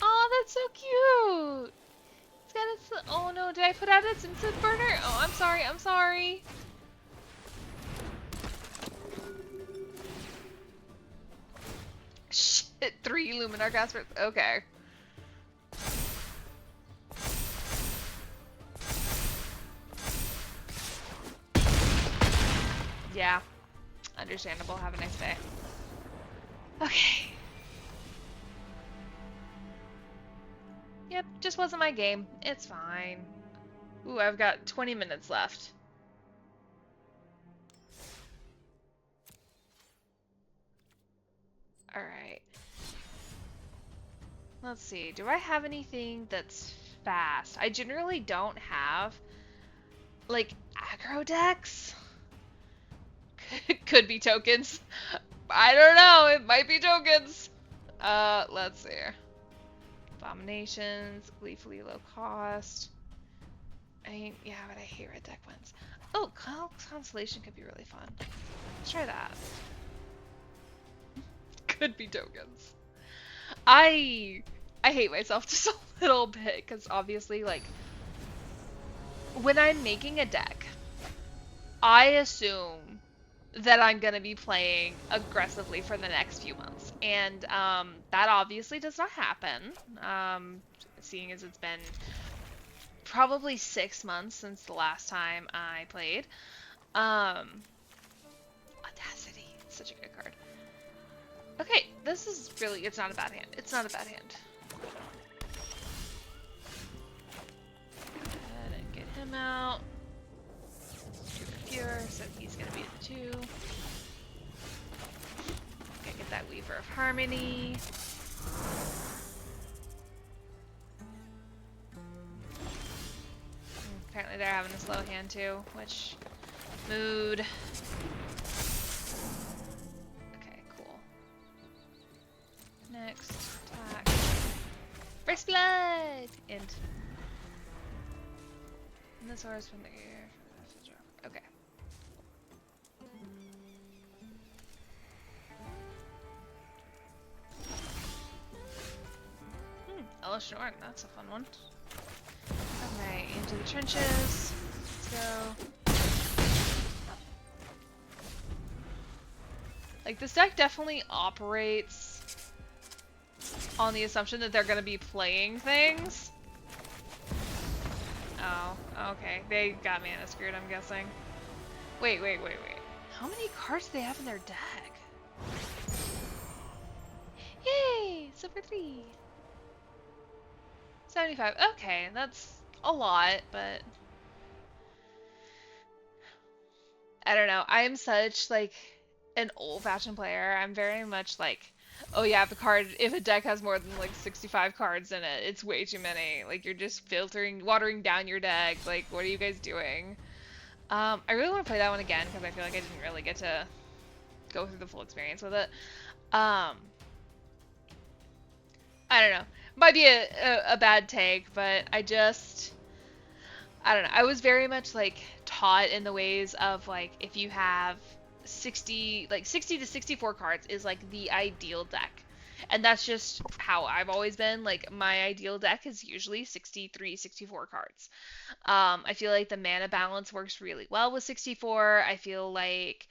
Oh, that's so cute. It's got its. Oh no, did I put out its instant burner? Oh, I'm sorry. I'm sorry. Shit, 3 3 Luminar Caspers? Okay. Yeah. Understandable. Have a nice day. Okay. Yep, just wasn't my game. It's fine. Ooh, I've got 20 minutes left. Alright. Let's see. Do I have anything that's fast? I generally don't have, like, aggro decks. Could be tokens. I don't know. It might be tokens. Let's see. Abominations, gleefully low cost. I mean, yeah, but I hate red deck ones. Oh, Constellation could be really fun. Let's try that. Could be tokens. I hate myself just a little bit because obviously, like, when I'm making a deck, I assume that I'm gonna be playing aggressively for the next few months, and that obviously does not happen. Seeing as it's been probably 6 months since the last time I played. Audacity, such a good card. Okay, this is really, it's not a bad hand. It's not a bad hand. Go ahead and get him out. Pure, so he's gonna be the 2. Okay, get that Weaver of Harmony. Apparently they're having a slow hand too, which... Mood. Okay, cool. Next, attack. First blood! And this horse from the air. Okay. Ella Shorn, that's a fun one. Okay, into the trenches. Let's go. Like, this deck definitely operates on the assumption that they're gonna be playing things. Oh, okay. They got mana screwed, I'm guessing. Wait. How many cards do they have in their deck? Yay! Silver 3! 75. Okay, that's a lot, but... I don't know. I am such, like, an old-fashioned player. I'm very much like, oh yeah, if a deck has more than, like, 65 cards in it, it's way too many. Like, you're just watering down your deck. Like, what are you guys doing? I really want to play that one again, because I feel like I didn't really get to go through the full experience with it. I don't know. Might be a bad take, but I don't know. I was very much, like, taught in the ways of, like, if you have 60 to 64 cards is, like, the ideal deck. And that's just how I've always been. Like, my ideal deck is usually 63, 64 cards. I feel like the mana balance works really well with 64. I feel like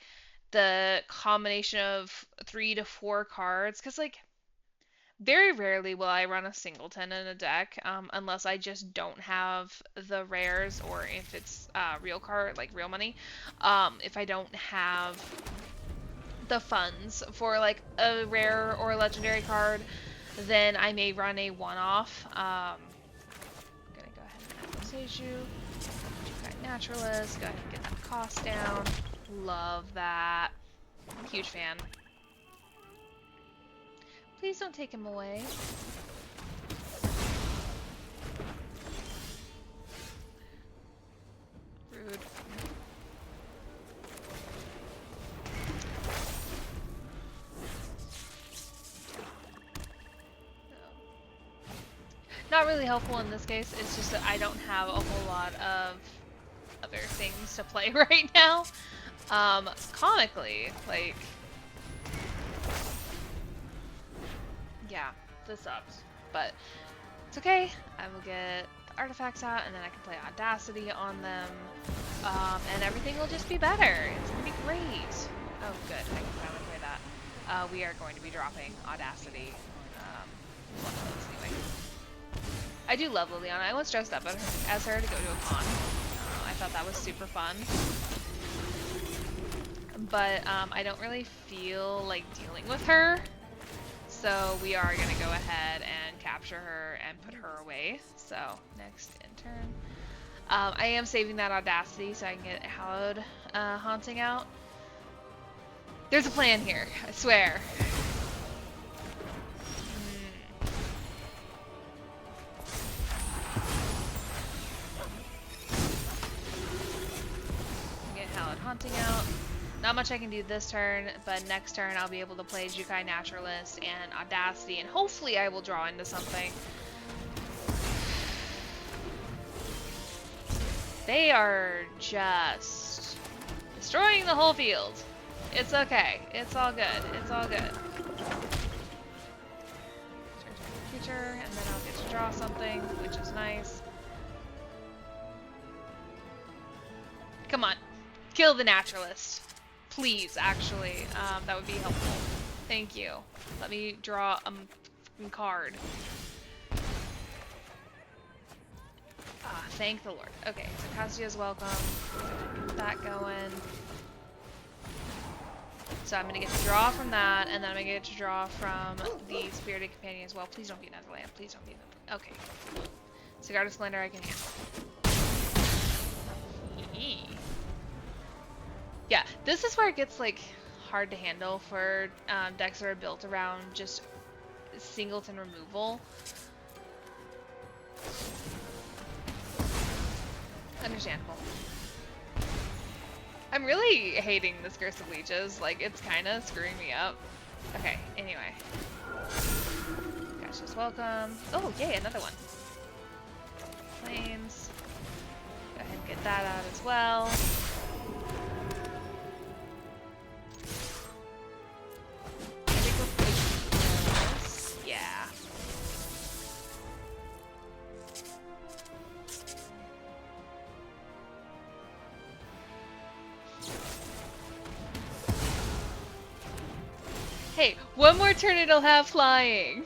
the combination of 3 to 4 cards, because, like, very rarely will I run a singleton in a deck, unless I just don't have the rares, or if it's real card, like real money. If I don't have the funds for, like, a rare or a legendary card, then I may run a one-off. I'm gonna go ahead and add Seiju. Naturalist. Go ahead and get that cost down. Love that. Huge fan. Please don't take him away. Rude. Not really helpful in this case. It's just that I don't have a whole lot of other things to play right now. Comically, like... Yeah, this sucks. But it's okay. I will get the artifacts out, and then I can play Audacity on them. And everything will just be better. It's gonna be great. Oh, good. I can finally play that. We are going to be dropping Audacity One of those anyway. I do love Liliana. I once dressed up as her to go to a con. I thought that was super fun. But I don't really feel like dealing with her. So we are going to go ahead and capture her and put her away. So next intern. I am saving that Audacity so I can get Hallowed Haunting out. There's a plan here, I swear. Get Hallowed Haunting out. Not much I can do this turn, but next turn I'll be able to play Jukai Naturalist and Audacity, and hopefully I will draw into something. They are just destroying the whole field. It's okay. It's all good. It's all good. Creature, and then I'll get to draw something, which is nice. Come on. Kill the Naturalist. Please, actually. That would be helpful. Thank you. Let me draw a card. Ah, thank the Lord. Okay, so Cassio's welcome. Get that going. So I'm going to get to draw from that, and then I'm going to get to draw from the Spirited Companion as well. Please don't be Netherland. Please don't be Netherland. Okay. Cigar Splendor I can handle. Yeah, this is where it gets, like, hard to handle for decks that are built around just singleton removal. Understandable. I'm really hating this Curse of Leeches. Like, it's kind of screwing me up. Okay, anyway. Gosh, just welcome. Oh, yay, another one. Planes. Go ahead and get that out as well. Yeah. Hey, one more turn it'll have flying.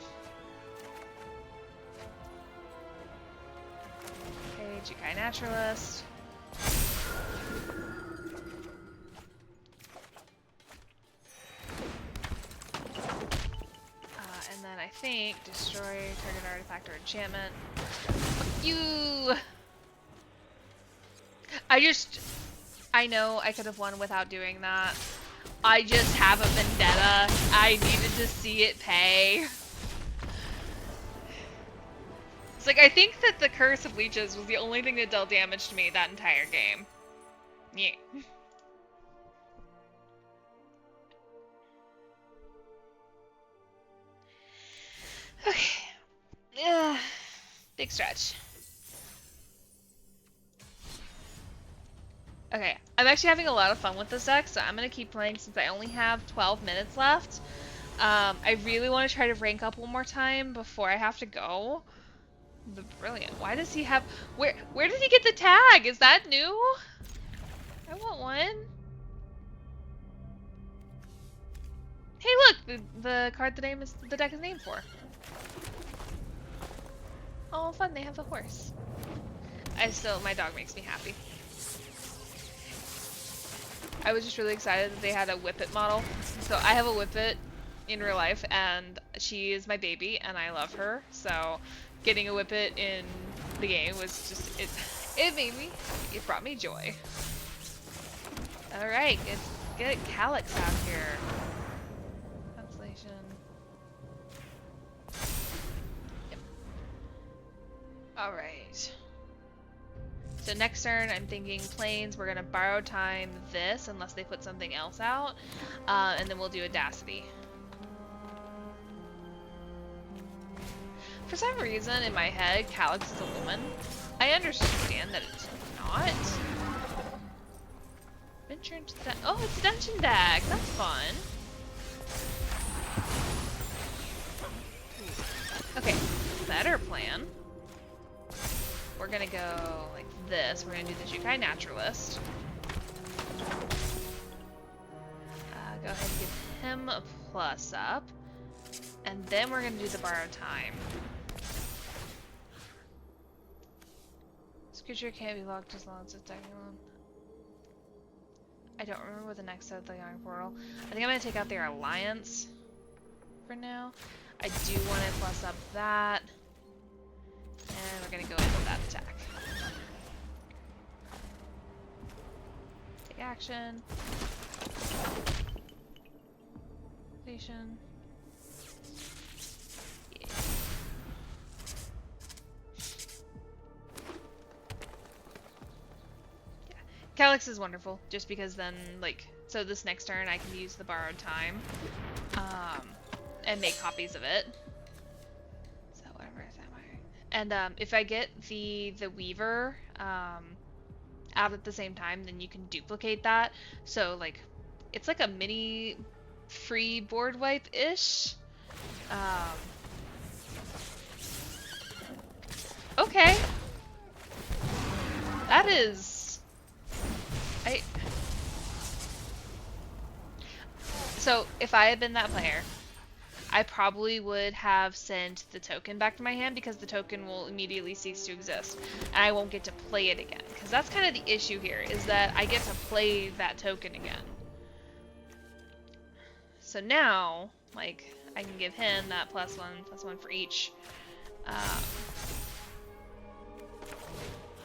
Okay, Jukai Naturalist. And then I think destroy target artifact or enchantment. Fuck you! I know I could have won without doing that. I just have a vendetta. I needed to see it pay. It's like, I think that the Curse of Leeches was the only thing that dealt damage to me that entire game. Yeah. Okay. Yeah. Big stretch. Okay, I'm actually having a lot of fun with this deck, so I'm going to keep playing since I only have 12 minutes left. I really want to try to rank up one more time before I have to go. But brilliant. Why does he have... Where did he get the tag? Is that new? I want one. Hey, look! The card the deck is named for. Oh, fun, they have the horse. My dog makes me happy. I was just really excited that they had a Whippet model. So I have a Whippet in real life, and she is my baby, and I love her. So getting a Whippet in the game was just, it brought me joy. Alright, let's get Calyx out here. Constellation. Yep. Alright. So next turn, I'm thinking Plains. We're going to borrow time this, unless they put something else out. And then we'll do Audacity. For some reason, in my head, Calyx is a woman. I understand that it's not. Venture into the... Oh, it's a dungeon deck! That's fun. Okay, better plan. We're gonna go like this. We're gonna do the Jukai Naturalist. Go ahead and give him a plus up. And then we're going to do the borrowed time. This creature can't be locked as long as it's attacking alone. I don't remember what the next set of the Young Portal. I think I'm going to take out their alliance for now. I do want to plus up that. And we're going to go in with that attack. Take action. Station. Yeah. Calyx is wonderful, just because then, like, so this next turn I can use the borrowed time, and make copies of it. So whatever is that? And if I get the Weaver out at the same time, then you can duplicate that. So like, it's like a mini free board wipe ish. Okay, that is. So if I had been that player, I probably would have sent the token back to my hand because the token will immediately cease to exist. And I won't get to play it again. Because that's kind of the issue here, is that I get to play that token again. So now, like, I can give him that +1/+1 for each.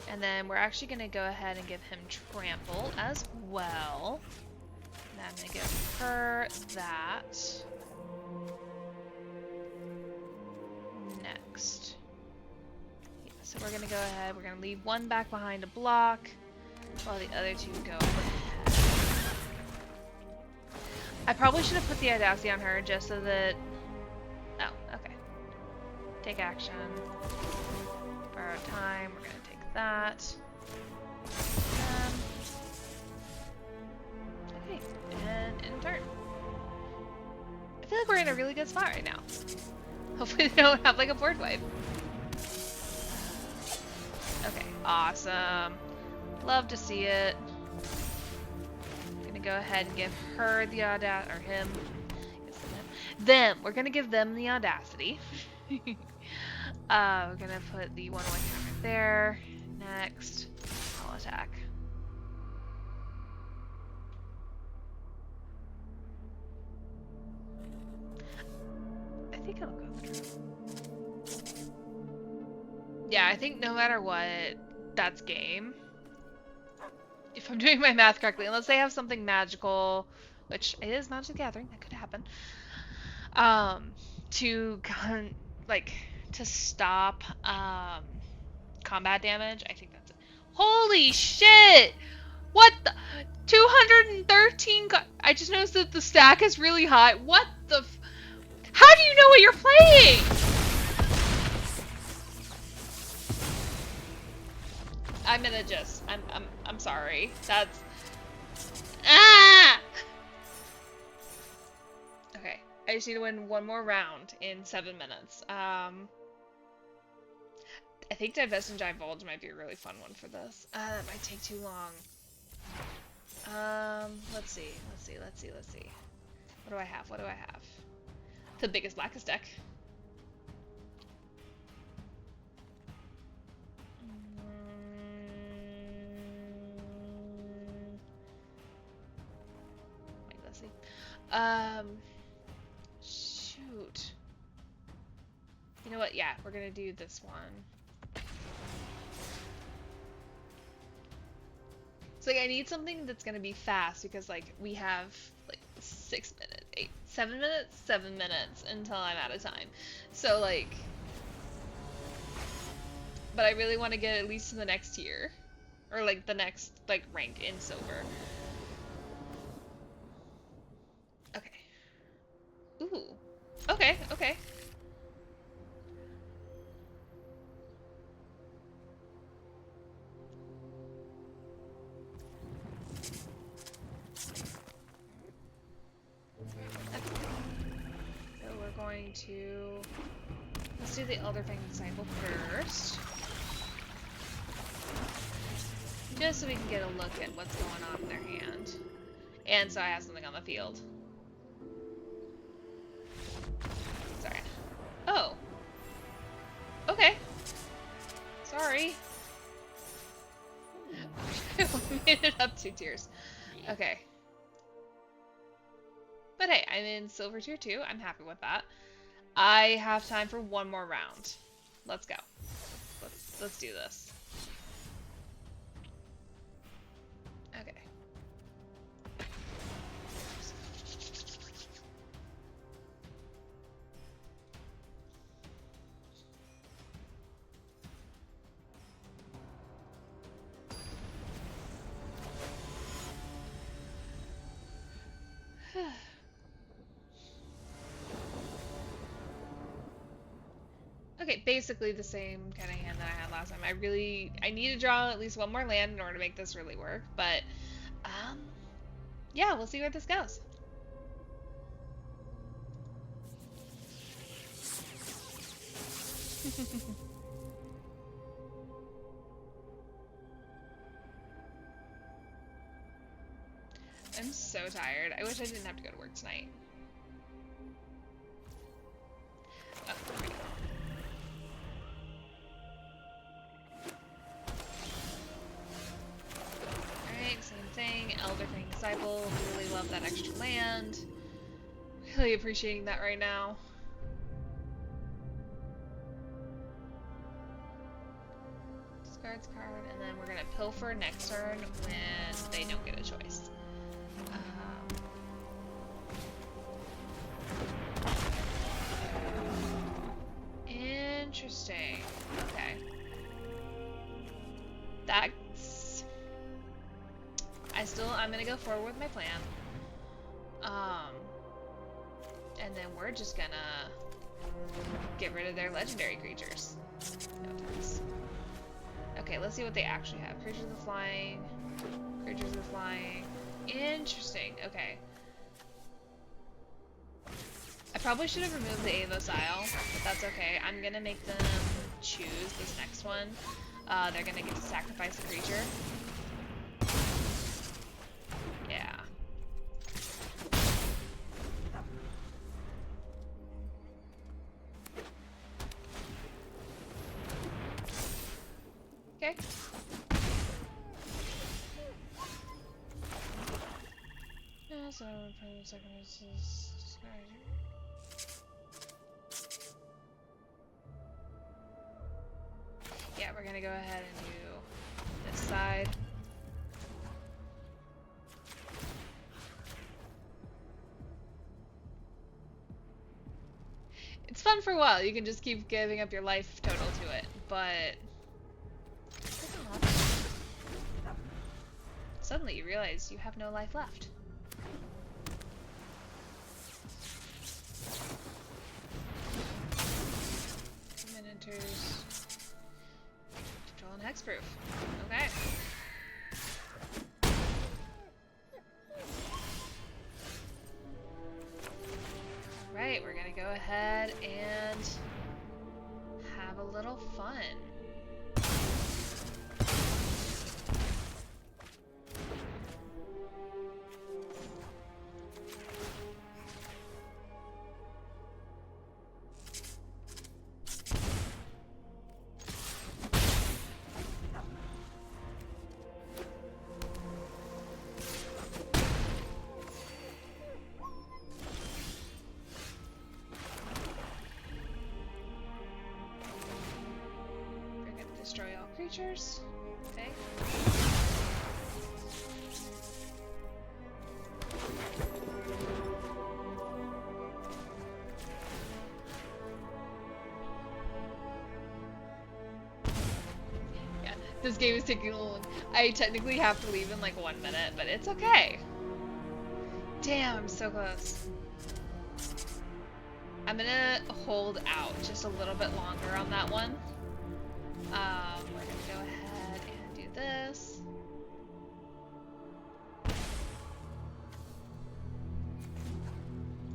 And then we're actually going to go ahead and give him trample as well. And I'm going to give her that. Next. Yeah, so we're going to go ahead. We're going to leave one back behind to block, while the other two go ahead. I probably should have put the Audacity on her just so that... Oh, okay. Take action. Borrow time. We're going to take that. Okay, and in turn. I feel like we're in a really good spot right now. Hopefully they don't have like a board wipe. Okay, awesome. Love to see it. I'm gonna go ahead and give her the audacity, or him. Them. We're gonna give them the audacity. We're gonna put the 1/1 counter there. Next, I'll attack. I think it'll go through. Yeah, I think no matter what, that's game. If I'm doing my math correctly, unless they have something magical, which it is Magic the Gathering, that could happen. To stop combat damage. I think that's it. Holy shit! What the 213 I just noticed that the stack is really high. What the how do you know what you're playing? I'm gonna just I'm sorry. That's okay. I just need to win one more round in 7 minutes. I think Divest and Divulge might be a really fun one for this. That might take too long. Let's see. What do I have? The biggest, blackest deck. Wait, let's see. Shoot. You know what? Yeah, we're gonna do this one. So like, I need something that's gonna be fast because like we have like 6 minutes, 7 minutes, 7 minutes until I'm out of time. So like, but I really want to get at least to the next tier, or like the next like rank in silver. Okay. Ooh. Okay. Okay. Let's do the Elderfang Disciple first. Just so we can get a look at what's going on in their hand. And so I have something on the field. Sorry. Up 2 tiers. Okay. But hey, I'm in silver tier 2. I'm happy with that. I have time for one more round. Let's go. Let's do this. Okay. Okay, basically the same kind of hand that I had last time. I need to draw at least one more land in order to make this really work, but, um, yeah, we'll see where this goes. I'm so tired. I wish I didn't have to go to work tonight. Oh, there we go. Alright, same thing. Elder Fang Disciple. Really love that extra land. Really appreciating that right now. Discards card, and then we're gonna pilfer next turn when they don't get a choice. Interesting. Okay. I'm gonna go forward with my plan. And then we're just gonna get rid of their legendary creatures. No thanks. Okay, let's see what they actually have. Creatures of the flying. Creatures of the flying. Interesting. Okay. I probably should have removed the Avos Isle, but that's okay. I'm gonna make them choose this next one. They're gonna get to sacrifice a creature. Yeah. Okay. Yeah, so sacrifices. Yeah, we're gonna go ahead and do this side. It's fun for a while. You can just keep giving up your life total to it, but suddenly you realize you have no life left. Miniatures. Control and hexproof. Okay. Alright, we're gonna go ahead and have a little fun. Destroy all creatures. Okay. Yeah, this game is taking a long. I technically have to leave in like 1 minute, but it's okay. Damn, I'm so close. I'm gonna hold out just a little bit longer on that one. We're gonna go ahead and do this.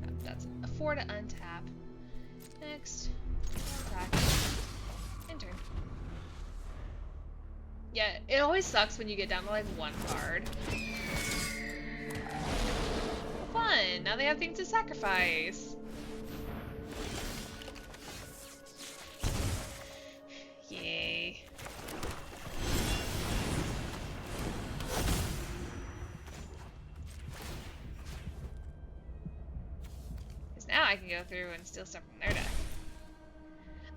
Oh, that's a 4 to untap. Next, attack. And turn. Yeah, it always sucks when you get down to like 1 card. Fun! Now they have things to sacrifice. Yay. go through and steal stuff from their deck.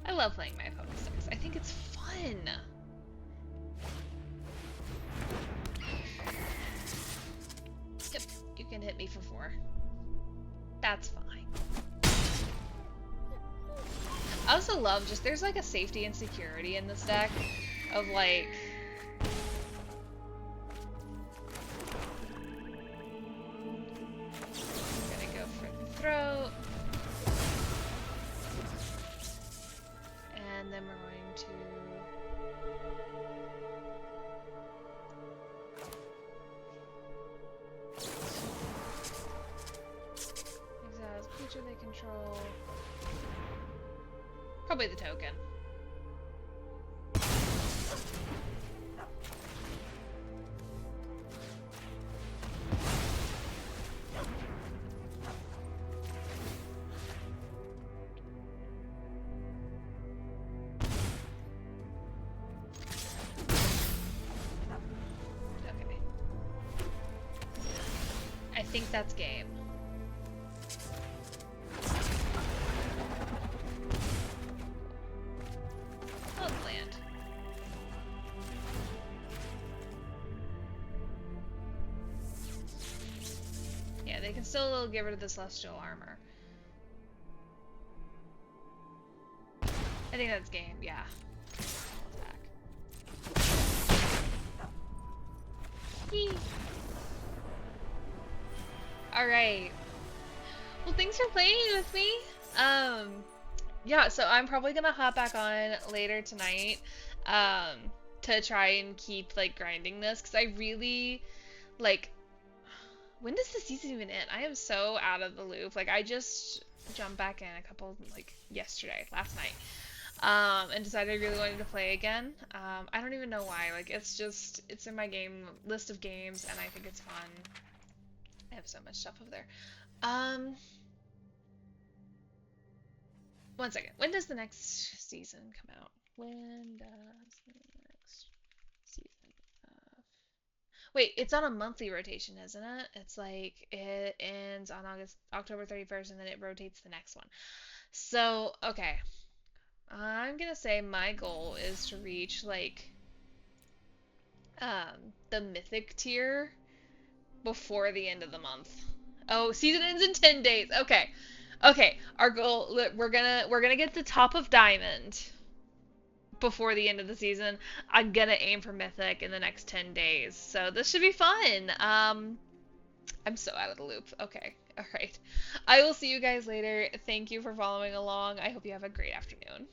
I love playing my opponent's decks. I think it's fun. Yep, you can hit me for 4. That's fine. I also love just there's like a safety and security in this deck of like I'm gonna go for the throat. And then we're going to exiles creature they control. Probably the token. Okay. I think that's game. Oh, land. Yeah, they can still get rid of the celestial armor. I think that's game, yeah. Attack. Yee. Alright. Well, thanks for playing with me. Yeah, so I'm probably gonna hop back on later tonight, um, to try and keep, like, grinding this, because I really, like, when does the season even end? I am so out of the loop. Like, I just jumped back in a couple, like, last night, and decided I really wanted to play again. I don't even know why. Like, it's just, it's in my game list of games, and I think it's fun. I have so much stuff over there. Um, One second. When does the next season come out? When does the next season? Wait, it's on a monthly rotation, isn't it? It's like it ends on October 31st, and then it rotates the next one. So, okay. I'm gonna say my goal is to reach like the Mythic tier before the end of the month. Oh, season ends in 10 days. Okay. Okay, our goal we're gonna get the top of Diamond before the end of the season. I'm gonna aim for Mythic in the next 10 days. So this should be fun. I'm so out of the loop. Okay. All right. I will see you guys later. Thank you for following along. I hope you have a great afternoon.